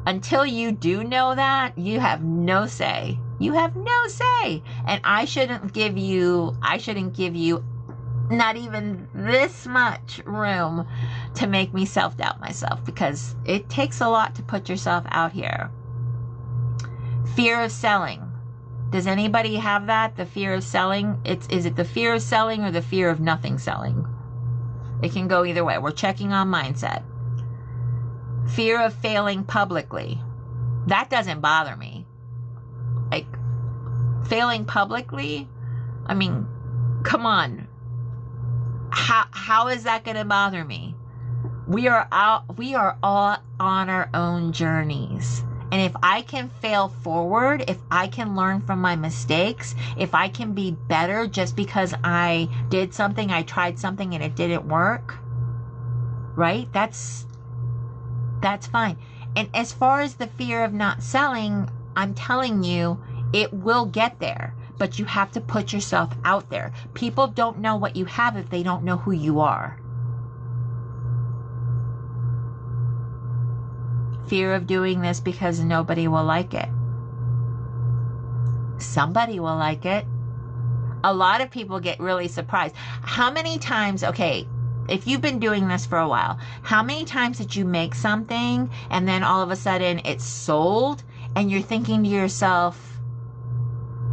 Until you do know that, you have no say. You have no say. And I shouldn't give you not even this much room to make me self-doubt myself, because it takes a lot to put yourself out here. Fear of selling. Does anybody have that? The fear of selling? Is it the fear of selling or the fear of nothing selling? It can go either way. We're checking on mindset. Fear of failing publicly. That doesn't bother me. Like, failing publicly? I mean, come on. How is that going to bother me? We are all on our own journeys. And if I can fail forward, if I can learn from my mistakes, if I can be better just because I did something, I tried something and it didn't work, right? That's fine. And as far as the fear of not selling, I'm telling you, it will get there, but you have to put yourself out there. People don't know what you have if they don't know who you are. Fear of doing this because nobody will like it. Somebody will like it. A lot of people get really surprised. How many times, okay, if you've been doing this for a while, how many times did you make something and then all of a sudden it's sold and you're thinking to yourself,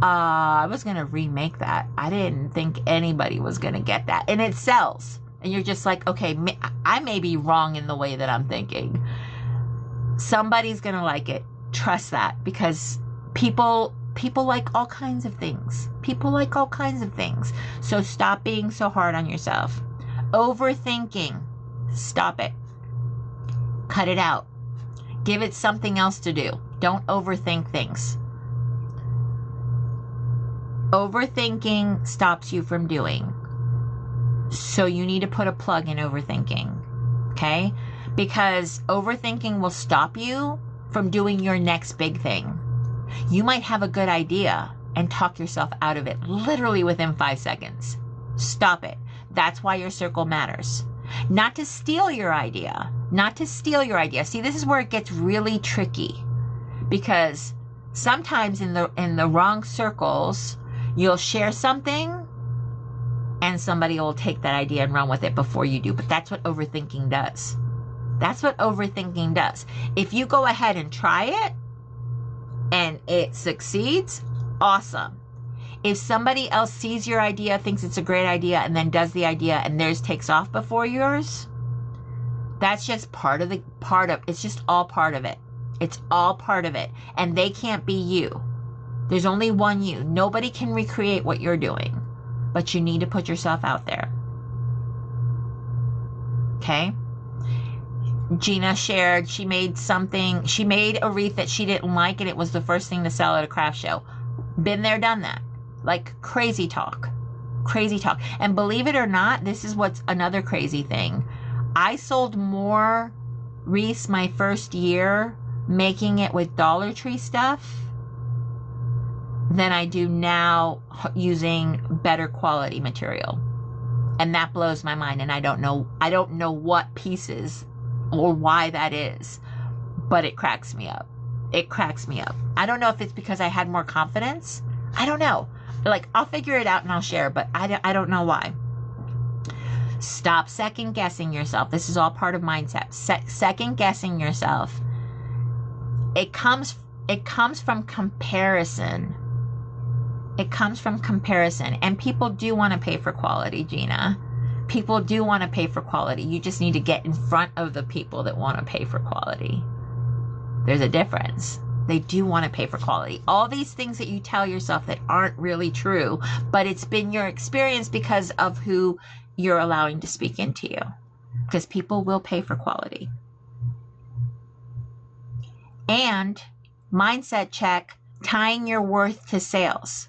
I was going to remake that. I didn't think anybody was going to get that. And it sells. And you're just like, okay, I may be wrong in the way that I'm thinking. Somebody's going to like it. Trust that, because people like all kinds of things. People like all kinds of things. So stop being so hard on yourself. Overthinking. Stop it. Cut it out. Give it something else to do. Don't overthink things. Overthinking stops you from doing. So you need to put a plug in overthinking. Okay? Because overthinking will stop you from doing your next big thing. You might have a good idea and talk yourself out of it literally within 5 seconds. Stop it. That's why your circle matters. Not to steal your idea. Not to steal your idea. See, this is where it gets really tricky. Because sometimes in the wrong circles, you'll share something and somebody will take that idea and run with it before you do. But that's what overthinking does. That's what overthinking does. If you go ahead and try it and it succeeds, awesome. If somebody else sees your idea, thinks it's a great idea, and then does the idea and theirs takes off before yours, that's just it's just all part of it. It's all part of it. And they can't be you. There's only one you. Nobody can recreate what you're doing, but you need to put yourself out there. Okay? Gina shared she made a wreath that she didn't like, and it was the first thing to sell at a craft show. Been there, done that. Like crazy talk. Crazy talk. And believe it or not, this is what's another crazy thing. I sold more wreaths my first year making it with Dollar Tree stuff than I do now using better quality material. And that blows my mind, and I don't know what pieces or why that is, but it cracks me up. It cracks me up. I don't know if it's because I had more confidence. I don't know. Like, I'll figure it out and I'll share, but I don't know why. Stop second guessing yourself. This is all part of mindset. Second guessing yourself. It comes from comparison. It comes from comparison. And people do want to pay for quality, Gina. People do want to pay for quality. You just need to get in front of the people that want to pay for quality. There's a difference. They do want to pay for quality. All these things that you tell yourself that aren't really true, but it's been your experience because of who you're allowing to speak into you. Because people will pay for quality. And mindset check, tying your worth to sales.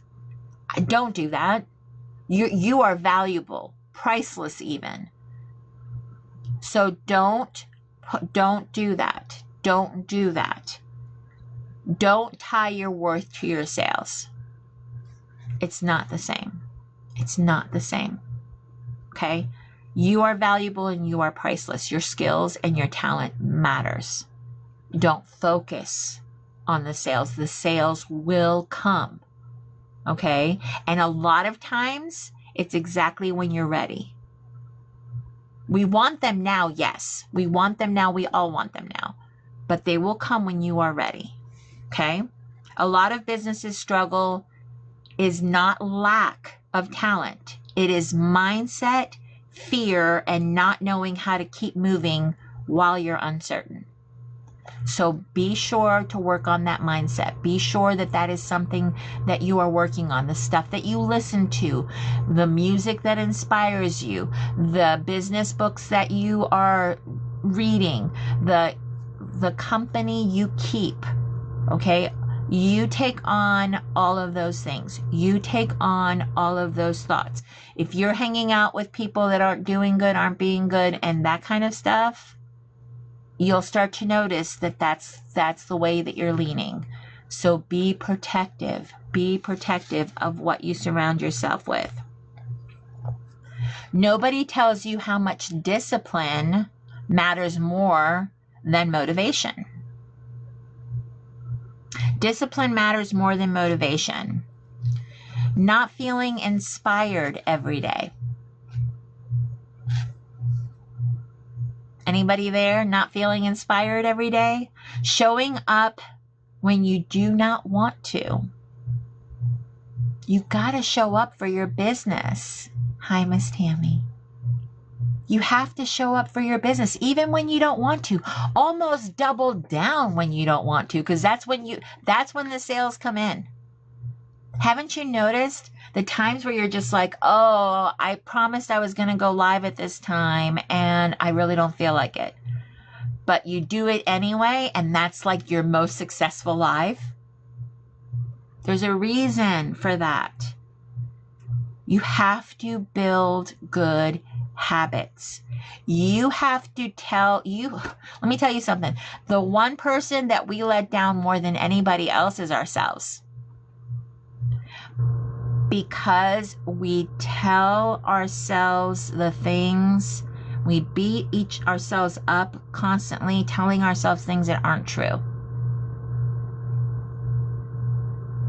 Don't do that. You are valuable, priceless even. So don't do that. Don't do that. Don't tie your worth to your sales. It's not the same. It's not the same. Okay? You are valuable and you are priceless. Your skills and your talent matters. Don't focus on the sales. The sales will come. Okay? And a lot of times, it's exactly when you're ready. We want them now, yes. We want them now. We all want them now. But they will come when you are ready. Okay? A lot of businesses struggle is not lack of talent. It is mindset, fear, and not knowing how to keep moving while you're uncertain. So be sure to work on that mindset. Be sure that that is something that you are working on. The stuff that you listen to, the music that inspires you, the business books that you are reading, the company you keep. Okay? You take on all of those things. You take on all of those thoughts. If you're hanging out with people that aren't doing good, aren't being good, and that kind of stuff, you'll start to notice that that's the way that you're leaning. So be protective. Be protective of what you surround yourself with. Nobody tells you how much discipline matters more than motivation. Discipline matters more than motivation. Not feeling inspired every day. Anybody there not feeling inspired every day? Showing up when you do not want to. You got to show up for your business. Hi, Miss Tammy. You have to show up for your business, even when you don't want to. Almost double down when you don't want to, because that's when the sales come in. Haven't you noticed the times where you're just like, oh, I promised I was going to go live at this time and I really don't feel like it. But you do it anyway, and that's like your most successful live? There's a reason for that. You have to build good habits. You have to let me tell you something. The one person that we let down more than anybody else is ourselves. Because we tell ourselves the things, we beat ourselves up constantly, telling ourselves things that aren't true.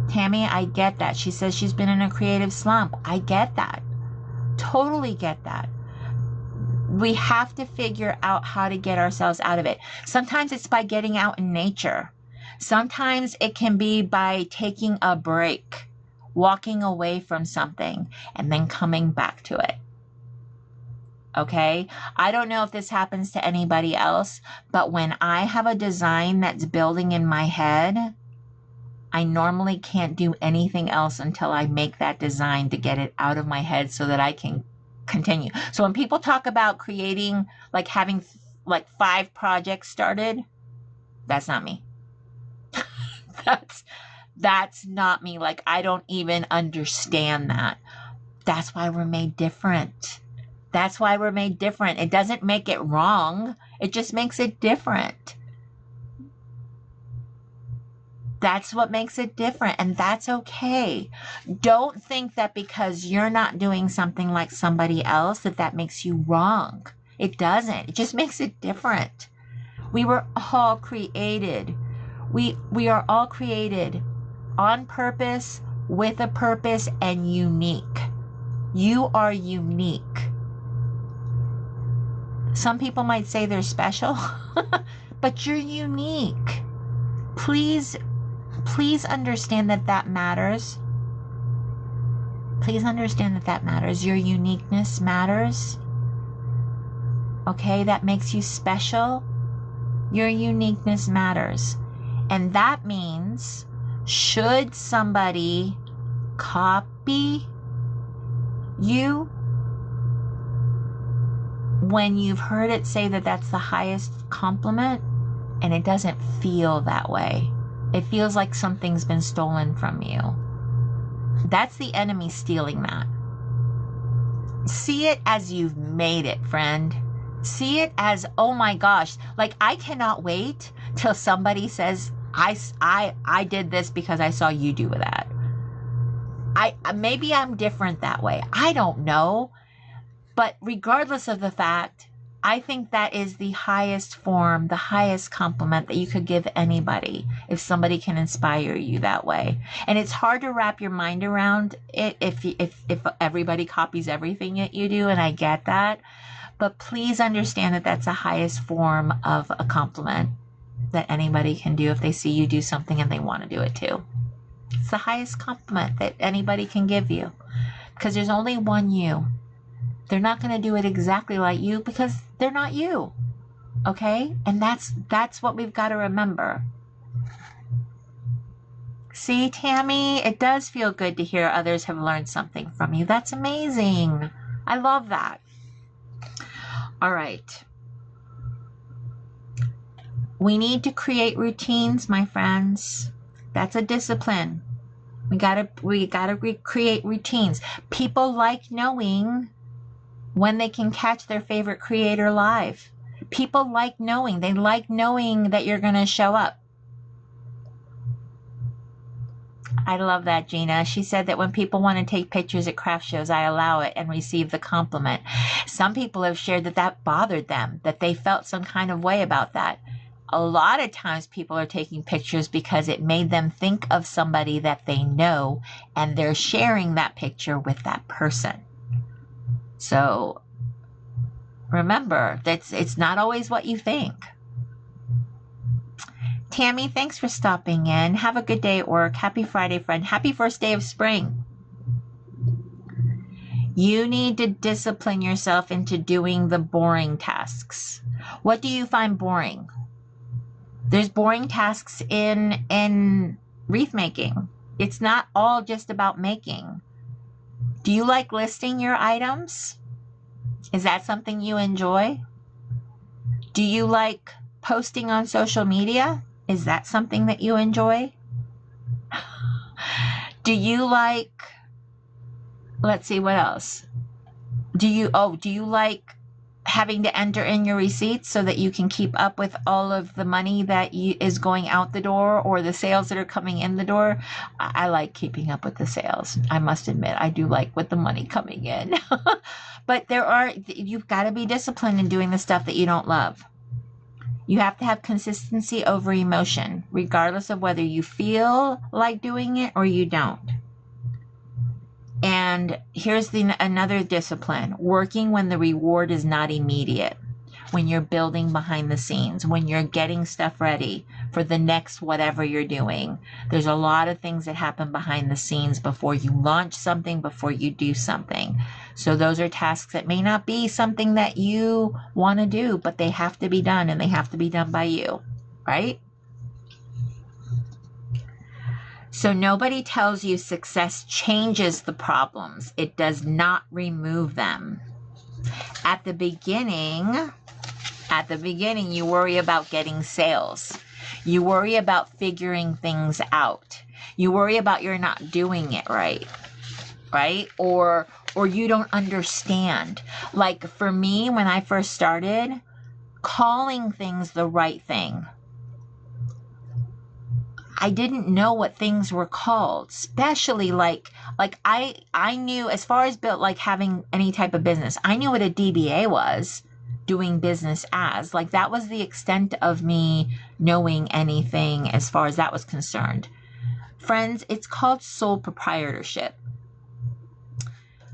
Tammy, I get that. She says she's been in a creative slump. I get that. Totally get that. We have to figure out how to get ourselves out of it. Sometimes it's by getting out in nature. Sometimes it can be by taking a break, walking away from something, and then coming back to it. Okay? I don't know if this happens to anybody else, but when I have a design that's building in my head, I normally can't do anything else until I make that design to get it out of my head so that I can continue. So when people talk about creating, like having like 5 projects started, that's not me. That's not me. Like, I don't even understand that. That's why we're made different. That's why we're made different. It doesn't make it wrong. It just makes it different. That's what makes it different, and that's okay. Don't think that because you're not doing something like somebody else that makes you wrong. It doesn't. It just makes it different. We were all created. We are all created on purpose, with a purpose, and unique. You are unique. Some people might say they're special, but you're unique. Please understand that matters. Please understand that matters. Your uniqueness matters. Okay, that makes you special. Your uniqueness matters. And that means, should somebody copy you, when you've heard it say that that's the highest compliment, and it doesn't feel that way. It feels like something's been stolen from you. That's the enemy stealing that. See it as you've made it, friend. See it as, oh my gosh, like I cannot wait till somebody says, I did this because I saw you do that. Maybe I'm different that way. I don't know. But regardless of the fact, I think that is the highest form, the highest compliment that you could give anybody, if somebody can inspire you that way. And it's hard to wrap your mind around it if everybody copies everything that you do, and I get that. But please understand that that's the highest form of a compliment that anybody can do if they see you do something and they want to do it too. It's the highest compliment that anybody can give you, because there's only one you. They're not going to do it exactly like you because they're not you. Okay? And that's what we've got to remember. See, Tammy, it does feel good to hear others have learned something from you. That's amazing. I love that. All right. We need to create routines, my friends. That's a discipline. We gotta create routines. People like knowing when they can catch their favorite creator live. People like knowing. They like knowing that you're going to show up. I love that, Gina. She said that when people want to take pictures at craft shows, I allow it and receive the compliment. Some people have shared that bothered them, that they felt some kind of way about that. A lot of times people are taking pictures because it made them think of somebody that they know, and they're sharing that picture with that person. So Remember, it's not always what you think. Tammy, thanks for stopping in. Have a good day at work. Happy Friday, friend. Happy first day of spring. You need to discipline yourself into doing the boring tasks. What do you find boring? There's boring tasks in wreath making. It's not all just about making. Do you like listing your items? Is that something you enjoy? Do you like posting on social media? Is that something that you enjoy? Do you like, let's see, what else? Do you like having to enter in your receipts so that you can keep up with all of the money that is going out the door, or the sales that are coming in the door? I like keeping up with the sales. I must admit, I do like with the money coming in. But you've got to be disciplined in doing the stuff that you don't love. You have to have consistency over emotion, regardless of whether you feel like doing it or you don't. And here's another discipline: working when the reward is not immediate, when you're building behind the scenes, when you're getting stuff ready for the next whatever you're doing. There's a lot of things that happen behind the scenes before you launch something, before you do something. So those are tasks that may not be something that you want to do, but they have to be done, and they have to be done by you, right? So nobody tells you success changes the problems. It does not remove them. At the beginning, you worry about getting sales. You worry about figuring things out. You worry about you're not doing it right? Or you don't understand. Like for me, when I first started, calling things the right thing, I didn't know what things were called, especially like I knew, as far as built, like having any type of business, I knew what a DBA was, doing business as. Like that was the extent of me knowing anything as far as that was concerned. Friends, it's called sole proprietorship.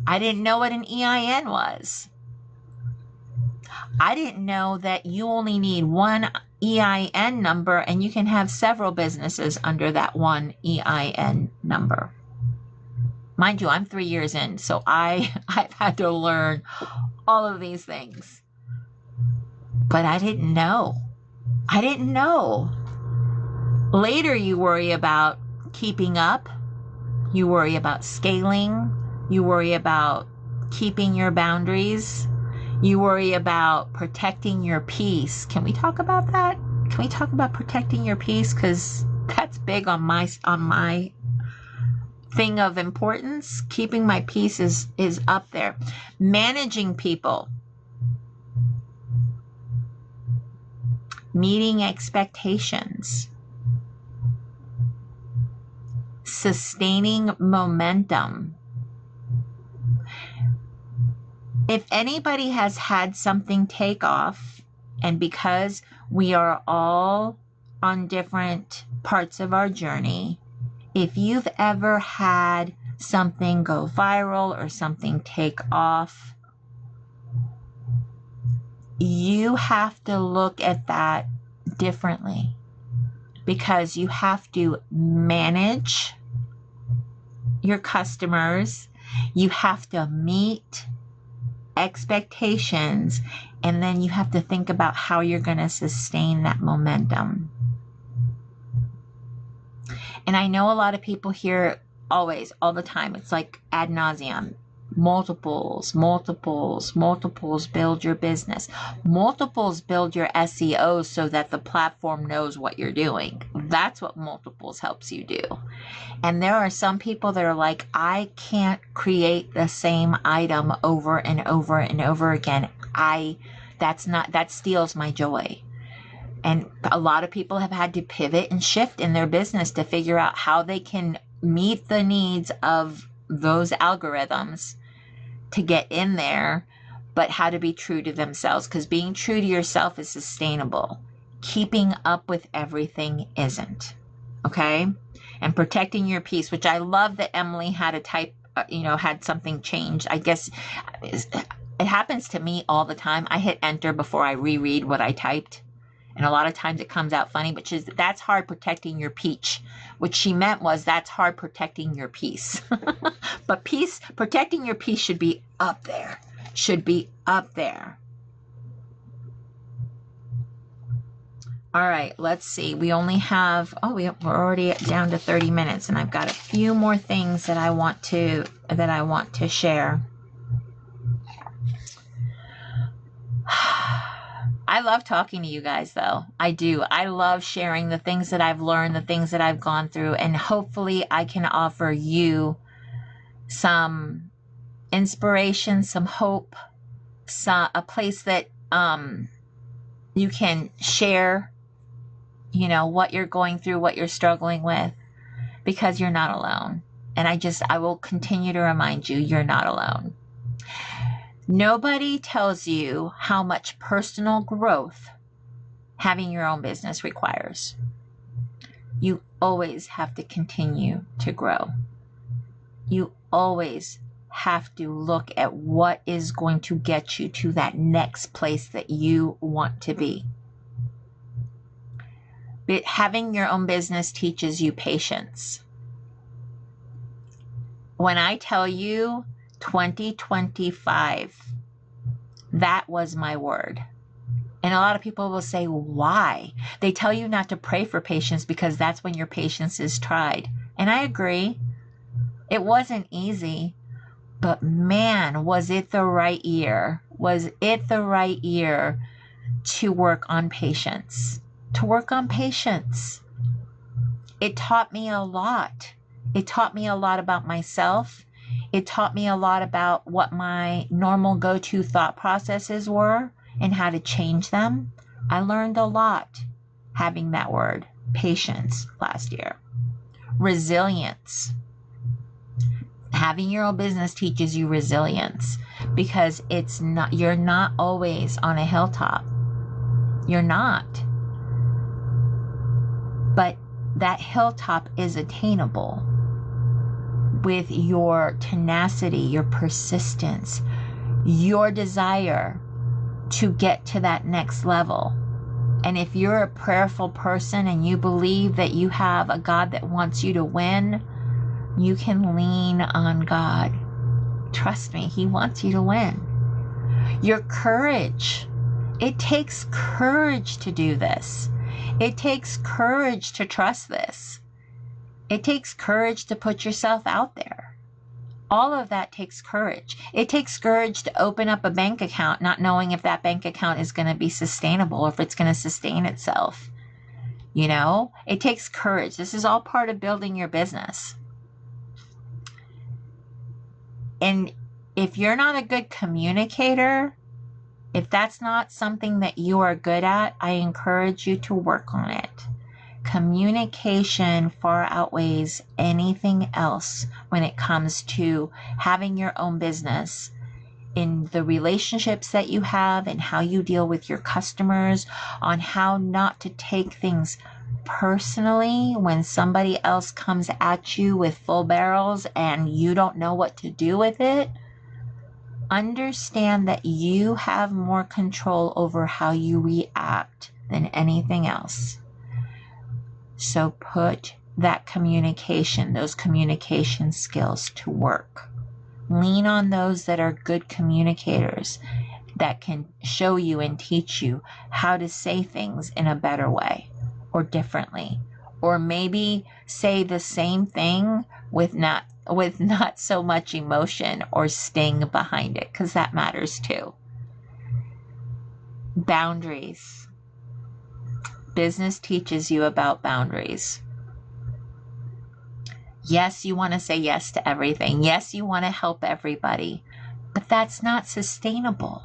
I didn't know what an EIN was. I didn't know that you only need one EIN number and you can have several businesses under that one EIN number. Mind you, I'm 3 years in, so I've had to learn all of these things. But I didn't know. Later, you worry about keeping up. You worry about scaling. You worry about keeping your boundaries. You worry about protecting your peace. Can we talk about that? Can we talk about protecting your peace? Because that's big on my thing of importance. Keeping my peace is up there. Managing people. Meeting expectations. Sustaining momentum. If anybody has had something take off, and because we are all on different parts of our journey, if you've ever had something go viral or something take off, you have to look at that differently, because you have to manage your customers, you have to meet expectations, and then you have to think about how you're going to sustain that momentum. And I know a lot of people hear all the time, it's like ad nauseum: multiples build your business. Multiples build your SEO so that the platform knows what you're doing. That's what multiples helps you do. And there are some people that are like, I can't create the same item over and over and over again. That steals my joy. And a lot of people have had to pivot and shift in their business to figure out how they can meet the needs of those algorithms to get in there, but how to be true to themselves, because being true to yourself is sustainable. Keeping up with everything isn't. Okay? And protecting your peace, which I love that Emily had a type, had something changed. I guess it happens to me all the time. I hit enter before I reread what I typed. And a lot of times it comes out funny, but that's hard protecting your peach. What she meant was that's hard protecting your peace. But protecting your peace should be up there. Should be up there. All right, let's see. We only have, we're already down to 30 minutes, and I've got a few more things that I want to share. I love talking to you guys, though. I do. I love sharing the things that I've learned, the things that I've gone through, and hopefully I can offer you some inspiration, some hope, a place that you can share, what you're going through, what you're struggling with, because you're not alone. And I will continue to remind you, you're not alone. Nobody tells you how much personal growth having your own business requires. You always have to continue to grow. You always have to look at what is going to get you to that next place that you want to be. But having your own business teaches you patience. When I tell you 2025, that was my word. And a lot of people will say, why? They tell you not to pray for patience because that's when your patience is tried. And I agree. It wasn't easy, but man, was it the right year? Was it the right year to work on patience? To work on patience. It taught me a lot. It taught me a lot about myself. It taught me a lot about what my normal go-to thought processes were and how to change them. I learned a lot having that word, patience, last year. Resilience. Having your own business teaches you resilience because you're not always on a hilltop. You're not. But that hilltop is attainable with your tenacity, your persistence, your desire to get to that next level. And if you're a prayerful person and you believe that you have a God that wants you to win, you can lean on God. Trust me, He wants you to win. Your courage. It takes courage to do this. It takes courage to trust this. It takes courage to put yourself out there. All of that takes courage. It takes courage to open up a bank account, not knowing if that bank account is going to be sustainable or if it's going to sustain itself. It takes courage. This is all part of building your business. And if you're not a good communicator, if that's not something that you are good at, I encourage you to work on it. Communication far outweighs anything else when it comes to having your own business, in the relationships that you have and how you deal with your customers, on how not to take things personally when somebody else comes at you with full barrels and you don't know what to do with it. Understand that you have more control over how you react than anything else. So put that communication, those communication skills to work. Lean on those that are good communicators that can show you and teach you how to say things in a better way or differently, or maybe say the same thing with not so much emotion or sting behind it, because that matters too. Boundaries. Business teaches you about boundaries. Yes, you want to say yes to everything. Yes, you want to help everybody, but that's not sustainable.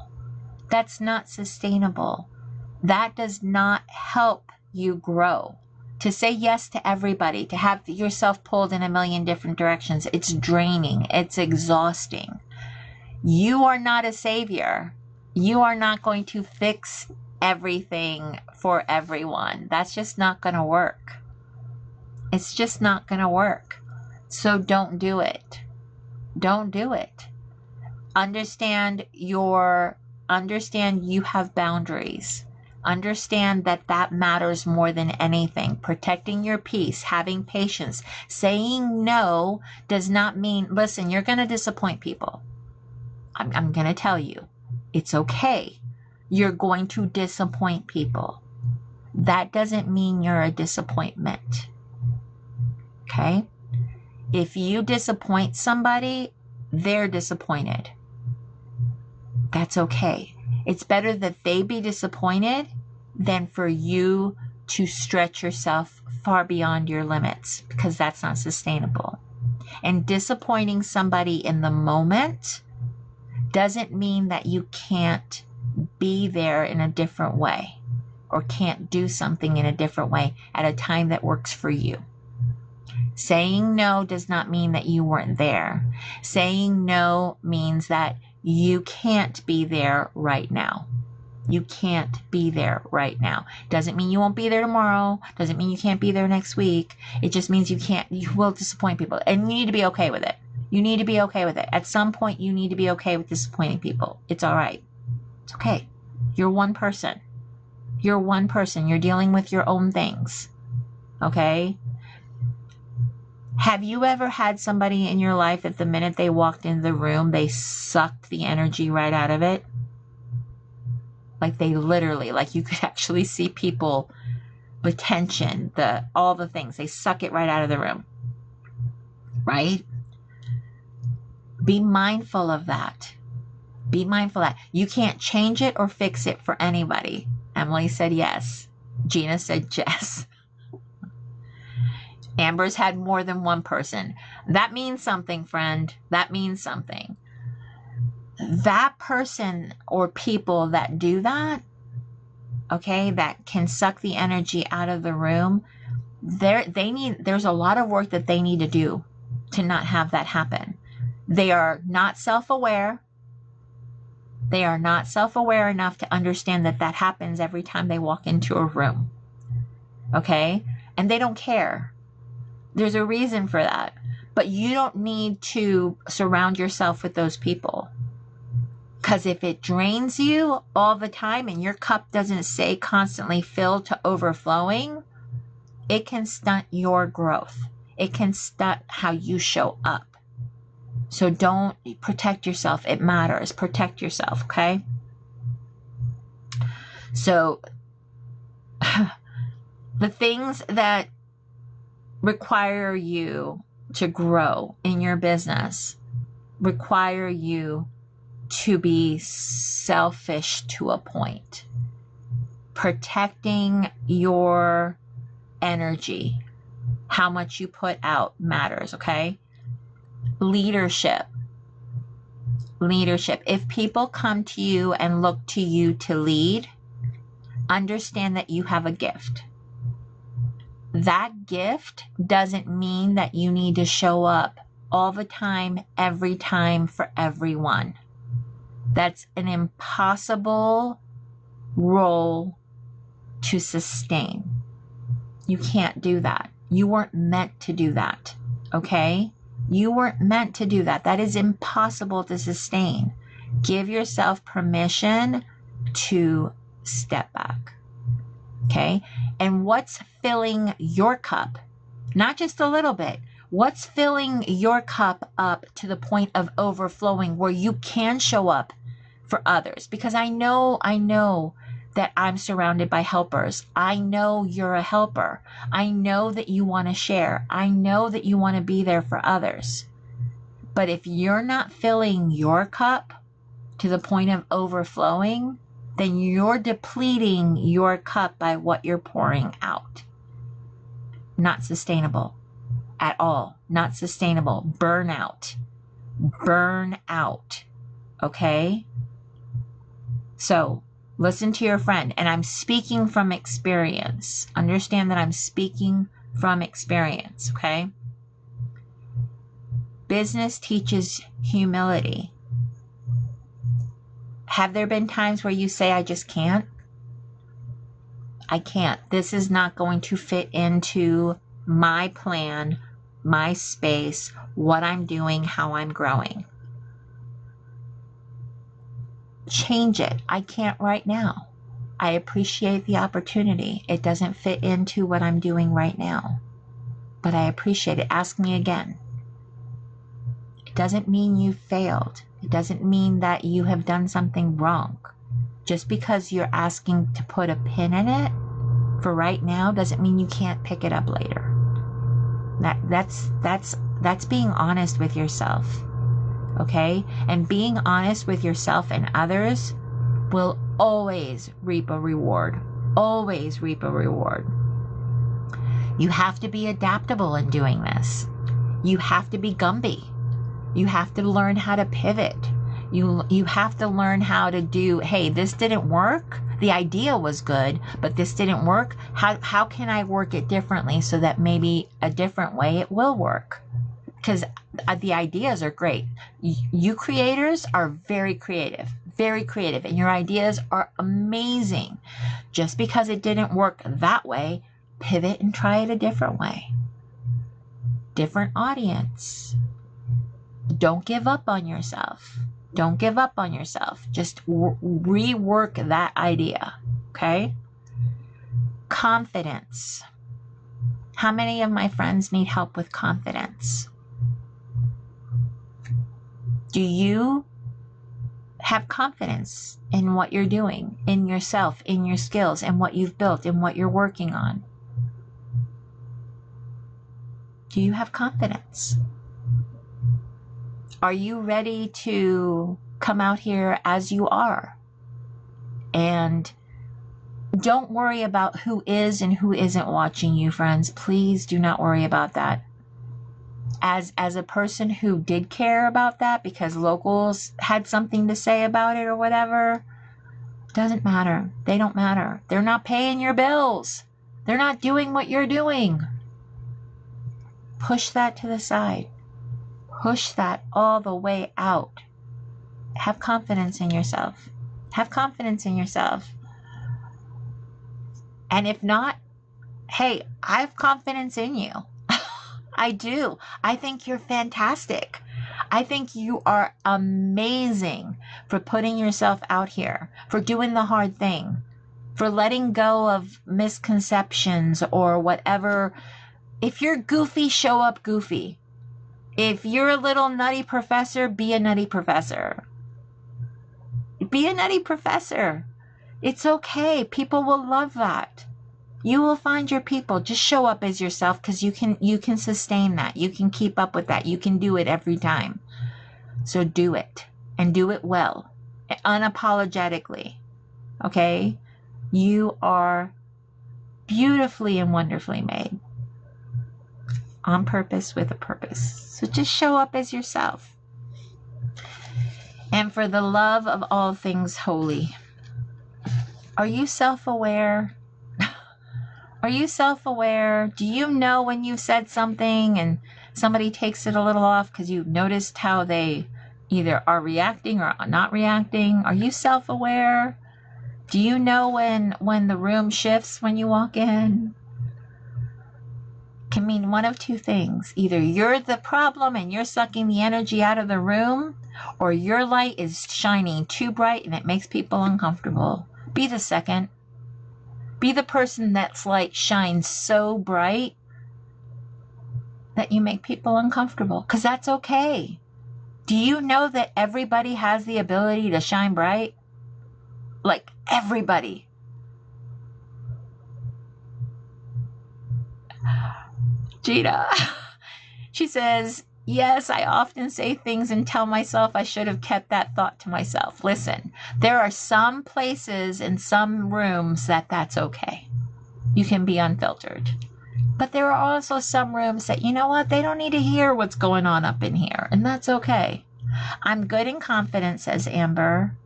That's not sustainable. That does not help you grow. To say yes to everybody, to have yourself pulled in a million different directions, it's draining. It's exhausting. You are not a savior. You are not going to fix everything for everyone. That's just not going to work. It's just not going to work. So don't do it. Don't do it. Understand you have boundaries. Understand that matters more than anything. Protecting your peace, having patience. Saying no does not mean, listen, you're going to disappoint people. I'm going to tell you, it's okay. You're going to disappoint people. That doesn't mean you're a disappointment. Okay? If you disappoint somebody, they're disappointed. That's okay. It's better that they be disappointed than for you to stretch yourself far beyond your limits, because that's not sustainable. And disappointing somebody in the moment doesn't mean that you can't be there in a different way or can't do something in a different way at a time that works for you. Saying no does not mean that you weren't there. Saying no means that you can't be there right now. You can't be there right now. Doesn't mean you won't be there tomorrow. Doesn't mean you can't be there next week. It just means you will disappoint people. And you need to be okay with it. You need to be okay with it. At some point, you need to be okay with disappointing people. It's all right. It's okay. You're one person. You're one person. You're dealing with your own things. Okay? Have you ever had somebody in your life that the minute they walked into the room, they sucked the energy right out of it? Like they literally, like you could actually see people, the tension, all the things, they suck it right out of the room. Right? Be mindful of that. Be mindful of that. You can't change it or fix it for anybody. Emily said yes. Gina said yes. Amber's had more than one person. That means something, friend. That means something. That person or people that do that, okay, that can suck the energy out of the room, there's a lot of work that they need to do to not have that happen. They are not self-aware. They are not self-aware enough to understand that happens every time they walk into a room. Okay? And they don't care. There's a reason for that. But you don't need to surround yourself with those people. Because if it drains you all the time and your cup doesn't stay constantly filled to overflowing, it can stunt your growth. It can stunt how you show up. So don't protect yourself. It matters. Protect yourself, okay? So the things that require you to grow in your business require you to be selfish to a point. Protecting your energy, how much you put out matters, okay? Leadership. If people come to you and look to you to lead, understand that you have a gift. That gift doesn't mean that you need to show up all the time, every time, for everyone. That's an impossible role to sustain. You can't do that. You weren't meant to do that, okay? You weren't meant to do that. That is impossible to sustain. Give yourself permission to step back. Okay? And what's filling your cup? Not just a little bit. What's filling your cup up to the point of overflowing where you can show up for others? Because I know that I'm surrounded by helpers. I know you're a helper. I know that you want to share. I know that you want to be there for others. But if you're not filling your cup to the point of overflowing, then you're depleting your cup by what you're pouring out. Not sustainable at all. Not sustainable. Burnout. Okay? So, listen to your friend. And I'm speaking from experience. Understand that I'm speaking from experience, okay? Business teaches humility. Have there been times where you say, I just can't? I can't. This is not going to fit into my plan, my space, what I'm doing, how I'm growing. change it. I can't right now. I appreciate the opportunity. It doesn't fit into what I'm doing right now, but I appreciate it. Ask me again. It doesn't mean you failed. It doesn't mean that you have done something wrong. Just because you're asking to put a pin in it for right now doesn't mean you can't pick it up later. That's being honest with yourself. Okay? And being honest with yourself and others will always reap a reward. Always reap a reward. You have to be adaptable in doing this. You have to be Gumby. You have to learn how to pivot. You have to learn how to do, hey, this didn't work. The idea was good, but this didn't work. How can I work it differently so that maybe a different way it will work? Because the ideas are great. You creators are very creative, and your ideas are amazing. Just because it didn't work that way, pivot and try it a different way. Different audience. Don't give up on yourself. Don't give up on yourself. Just rework that idea, okay? Confidence. How many of my friends need help with confidence? Do you have confidence in what you're doing, in yourself, in your skills, in what you've built, in what you're working on? Do you have confidence? Are you ready to come out here as you are? And don't worry about who is and who isn't watching you, friends. Please do not worry about that. As a person who did care about that because locals had something to say about it or whatever, doesn't matter. They don't matter. They're not paying your bills. They're not doing what you're doing. Push that to the side. Push that all the way out. Have confidence in yourself. Have confidence in yourself. And if not, hey, I have confidence in you. I do. I think you're fantastic. I think you are amazing for putting yourself out here, for doing the hard thing, for letting go of misconceptions or whatever. If you're goofy, show up goofy. If you're a little nutty professor, be a nutty professor. Be a nutty professor. It's okay. People will love that. You will find your people. Just show up as yourself because you can sustain that. You can keep up with that. You can do it every time. So do it and do it well, unapologetically. Okay? You are beautifully and wonderfully made. On purpose with a purpose. So just show up as yourself. And for the love of all things holy, are you self-aware? Are you self-aware? Do you know when you said something and somebody takes it a little off because you've noticed how they either are reacting or not reacting? Are you self-aware? Do you know when the room shifts when you walk in? Can mean one of two things. Either you're the problem and you're sucking the energy out of the room, or your light is shining too bright and it makes people uncomfortable. Be the second. Be the person that's light shines so bright that you make people uncomfortable, because that's okay. Do you know that everybody has the ability to shine bright? Like everybody. Gina, she says, yes, I often say things and tell myself I should have kept that thought to myself. Listen, there are some places in some rooms that's okay. You can be unfiltered. But there are also some rooms that, you know what, they don't need to hear what's going on up in here, and that's okay. I'm good and confident, says Amber.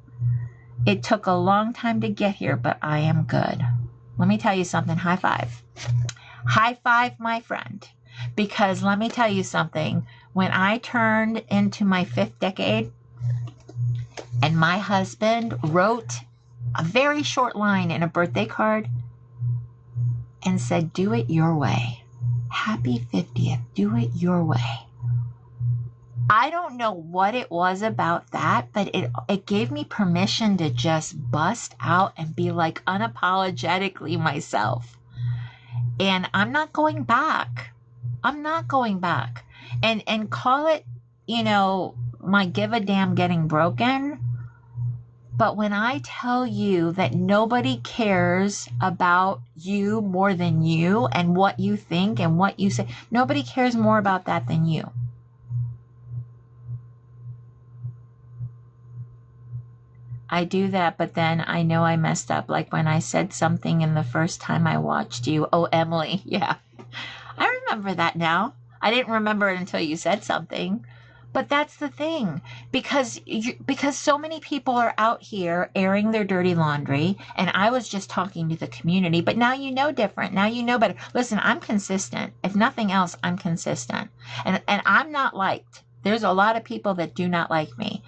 It took a long time to get here, but I am good. Let me tell you something. High five. High five, my friend. Because let me tell you something. When I turned into my 5th decade and my husband wrote a very short line in a birthday card and said, do it your way. Happy 50th. Do it your way. I don't know what it was about that, but it gave me permission to just bust out and be like unapologetically myself. And I'm not going back. I'm not going back. And call it, my give a damn getting broken. But when I tell you that nobody cares about you more than you and what you think and what you say, nobody cares more about that than you. I do that, but then I know I messed up. Like when I said something in the first time I watched you. Oh, Emily. Yeah. I remember that now. I didn't remember it until you said something. But that's the thing, because so many people are out here airing their dirty laundry, and I was just talking to the community. But now you know different. Now you know better. Listen, I'm consistent. If nothing else, I'm consistent, and I'm not liked. There's a lot of people that do not like me.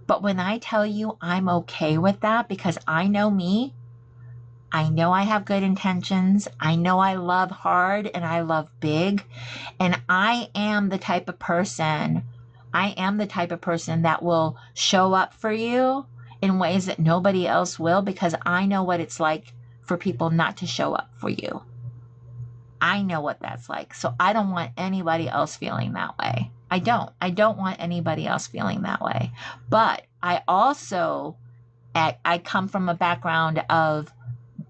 But when I tell you I'm okay with that because I know me, I know I have good intentions, I know I love hard and I love big, and I am the type of person that will show up for you in ways that nobody else will, because I know what it's like for people not to show up for you. I know what that's like. So I don't want anybody else feeling that way. I don't want anybody else feeling that way. But I also, I come from a background of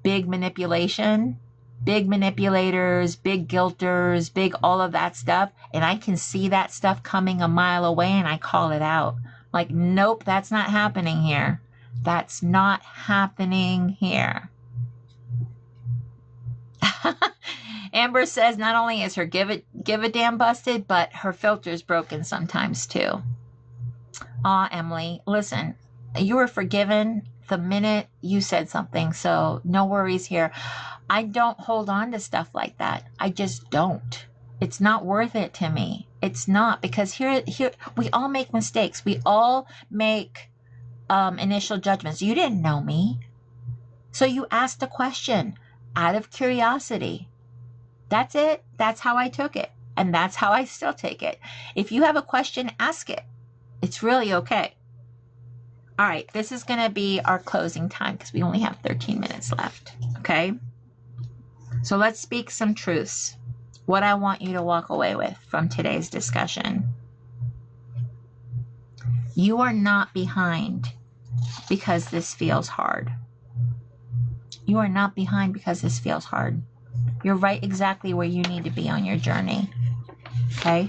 big manipulation, big manipulators, big guilters, big all of that stuff. And I can see that stuff coming a mile away and I call it out. Like, nope, that's not happening here. That's not happening here. Amber says not only is her give a damn busted, but her filter's broken sometimes too. Aw, Emily, listen, you were forgiven the minute you said something, so no worries here. I don't hold on to stuff like that. I just don't. It's not worth it to me. It's not, because here we all make mistakes. We all make initial judgments. You didn't know me, so you asked a question out of curiosity. That's it. That's how I took it. And that's how I still take it. If you have a question, ask it. It's really okay. All right, this is going to be our closing time because we only have 13 minutes left. Okay? So let's speak some truths. What I want you to walk away with from today's discussion. You are not behind because this feels hard. You are not behind because this feels hard. You're right exactly where you need to be on your journey. Okay?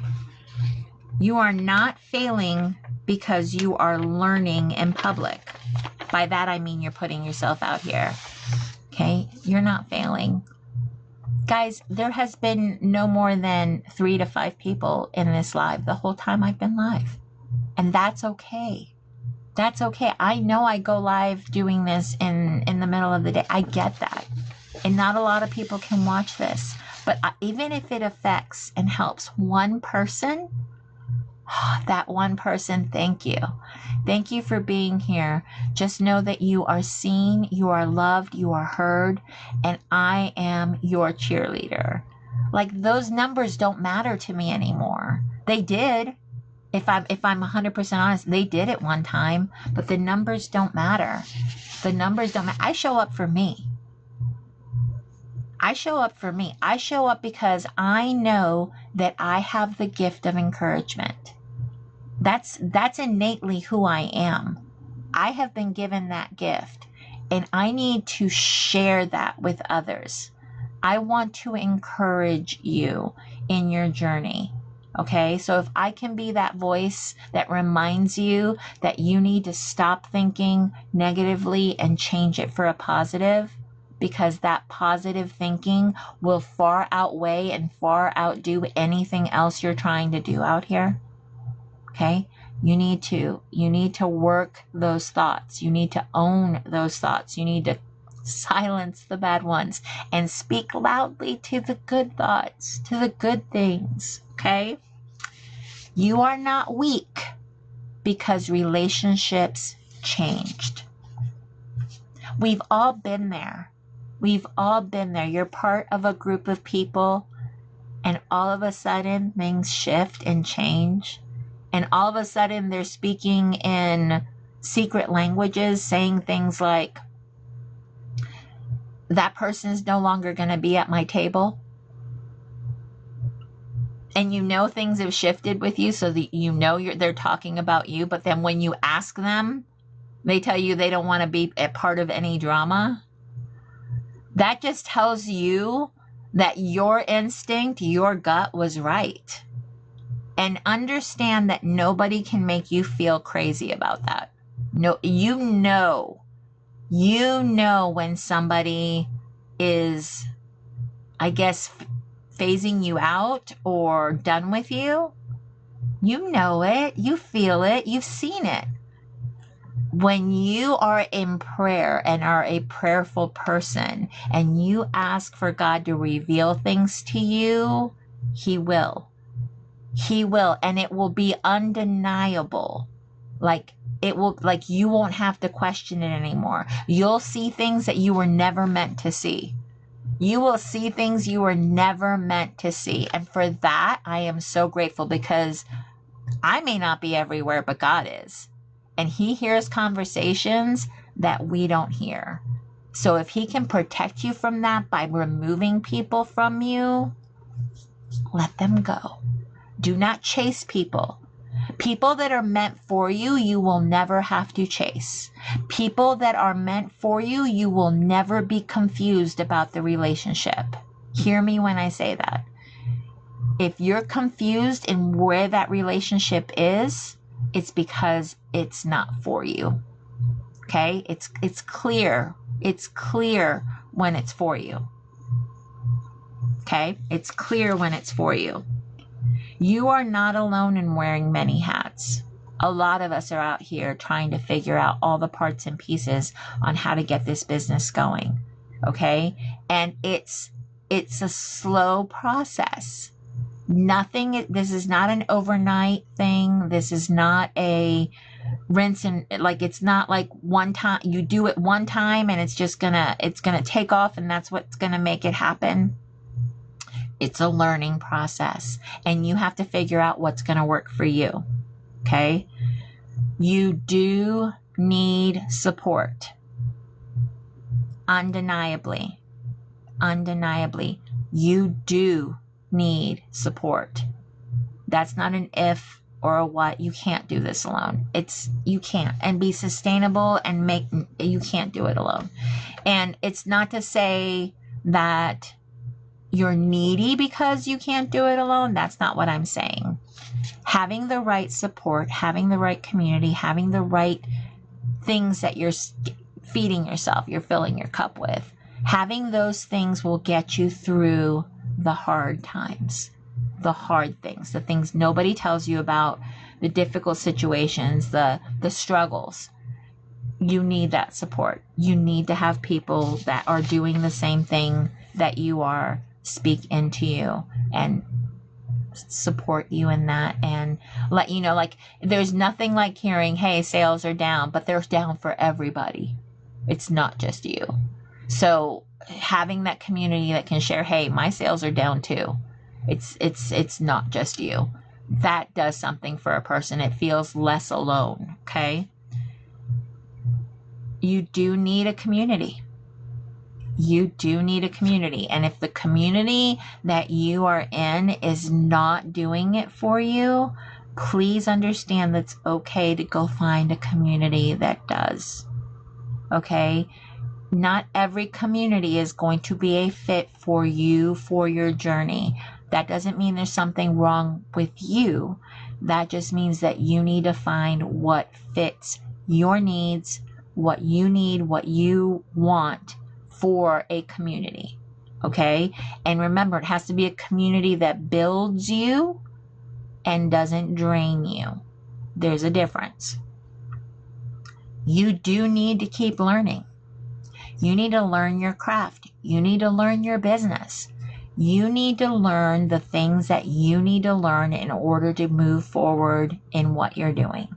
You are not failing because you are learning in public. By that I mean you're putting yourself out here. Okay? You're not failing. Guys, there has been no more than 3 to 5 people in this live the whole time I've been live. And that's okay. That's okay. I know I go live doing this in the middle of the day. I get that. And not a lot of people can watch this. But even if it affects and helps one person, that one person, thank you. Thank you for being here. Just know that you are seen, you are loved, you are heard, and I am your cheerleader. Like, those numbers don't matter to me anymore. They did. If I'm 100% honest, they did at one time, but the numbers don't matter. The numbers don't matter. I show up for me. I show up for me. I show up because I know that I have the gift of encouragement. That's innately who I am. I have been given that gift, and I need to share that with others. I want to encourage you in your journey. Okay, so if I can be that voice that reminds you that you need to stop thinking negatively and change it for a positive, because that positive thinking will far outweigh and far outdo anything else you're trying to do out here. Okay, you need to work those thoughts. You need to own those thoughts. You need to silence the bad ones and speak loudly to the good thoughts, to the good things. Okay, you are not weak because relationships changed. We've all been there. We've all been there. You're part of a group of people, and all of a sudden things shift and change. and all of a sudden they're speaking in secret languages, saying things like, that person is no longer going to be at my table. And you know things have shifted with you, so that you know they're talking about you, but then when you ask them, they tell you they don't want to be a part of any drama. That just tells you that your instinct, your gut was right. And understand that nobody can make you feel crazy about that. No, you know when somebody is, I guess, phasing you out or done with you. You know it, you feel it, you've seen it. When you are in prayer and are a prayerful person and you ask for God to reveal things to you, He will. He will, and it will be undeniable. Like you won't have to question it anymore. You'll see things that you were never meant to see. You will see things you were never meant to see. And for that, I am so grateful, because I may not be everywhere, but God is. And He hears conversations that we don't hear. So if He can protect you from that by removing people from you, let them go. Do not chase people. People that are meant for you, you will never have to chase. People that are meant for you, you will never be confused about the relationship. Hear me when I say that. If you're confused in where that relationship is, it's because it's not for you. Okay? It's clear. It's clear when it's for you. Okay? It's clear when it's for you. You are not alone in wearing many hats. A lot of us are out here trying to figure out all the parts and pieces on how to get this business going. Okay? And it's a slow process. This is not an overnight thing. This is not a rinse and, like, it's not like one time you do it one time and it's gonna take off and that's what's gonna make it happen. It's a learning process, and you have to figure out what's going to work for you. Okay? You do need support. Undeniably. You do need support. That's not an if or a what. You can't do this alone. You can't. And be sustainable and you can't do it alone. And it's not to say that you're needy because you can't do it alone. That's not what I'm saying. Having the right support, having the right community, having the right things that you're feeding yourself, you're filling your cup with, having those things will get you through the hard times, the hard things, the things nobody tells you about, the difficult situations, the struggles. You need that support. You need to have people that are doing the same thing that you are, speak into you and support you in that, and let you know, like, there's nothing like hearing, hey, sales are down, but they're down for everybody. It's not just you. So having that community that can share, hey, my sales are down too. It's not just you. That does something for a person. It feels less alone. Okay. You do need a community. You do need a community. And if the community that you are in is not doing it for you, please understand that it's okay to go find a community that does. Okay? Not every community is going to be a fit for you, for your journey. That doesn't mean there's something wrong with you. That just means that you need to find what fits your needs, what you need, what you want for a community. Okay? And remember, it has to be a community that builds you and doesn't drain you. There's a difference. You do need to keep learning. You need to learn your craft. You need to learn your business. You need to learn the things that you need to learn in order to move forward in what you're doing.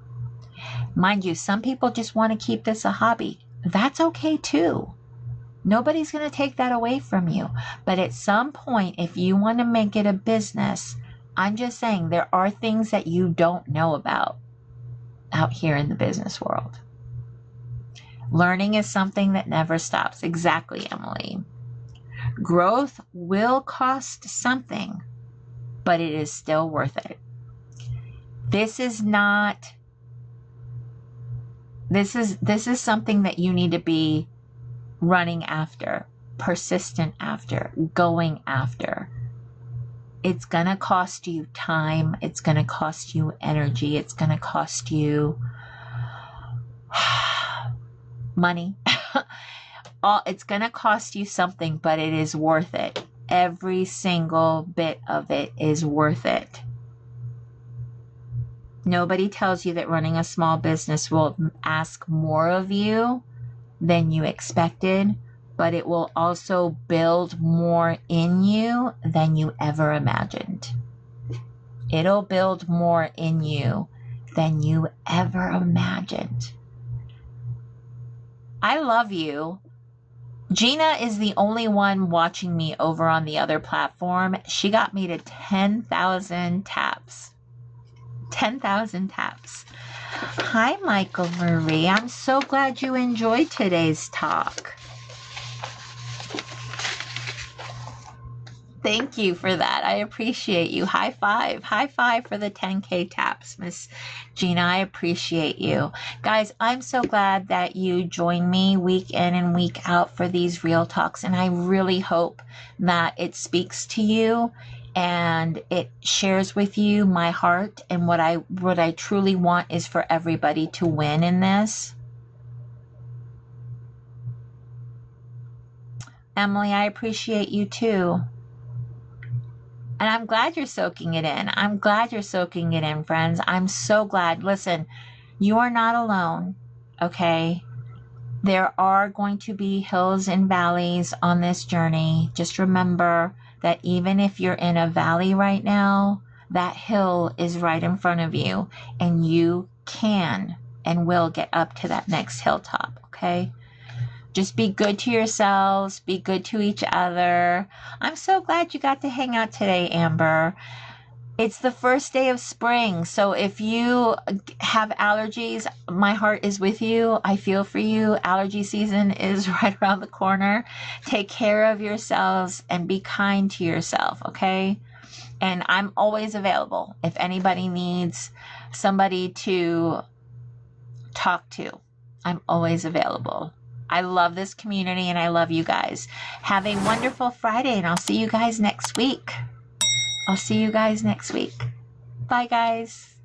Mind you, some people just want to keep this a hobby. That's okay too. Nobody's going to take that away from you. But at some point, if you want to make it a business, I'm just saying there are things that you don't know about out here in the business world. Learning is something that never stops. Exactly, Emily. Growth will cost something, but it is still worth it. This is something that you need to be running after, persistent after, going after. It's going to cost you time. It's going to cost you energy. It's going to cost you money. It's going to cost you something, but it is worth it. Every single bit of it is worth it. Nobody tells you that running a small business will ask more of you than you expected, but it will also build more in you than you ever imagined. It'll build more in you than you ever imagined. I love you. Gina is the only one watching me over on the other platform. She got me to 10,000 taps. 10,000 taps. Hi, Michael Marie. I'm so glad you enjoyed today's talk. Thank you for that. I appreciate you. High five. High five for the 10K taps, Miss Gina. I appreciate you. Guys, I'm so glad that you join me week in and week out for these Real Talks, and I really hope that it speaks to you and it shares with you my heart, and what I truly want is for everybody to win in this. Emily, I appreciate you too. And I'm glad you're soaking it in. I'm glad you're soaking it in, friends. I'm so glad. Listen, you are not alone, okay? There are going to be hills and valleys on this journey. Just remember that even if you're in a valley right now, that hill is right in front of you, and you can and will get up to that next hilltop, okay? Just be good to yourselves. Be good to each other. I'm so glad you got to hang out today, Amber. It's the first day of spring. So if you have allergies, my heart is with you. I feel for you. Allergy season is right around the corner. Take care of yourselves and be kind to yourself, okay? And I'm always available if anybody needs somebody to talk to. I'm always available. I love this community and I love you guys. Have a wonderful Friday, and I'll see you guys next week. Bye, guys.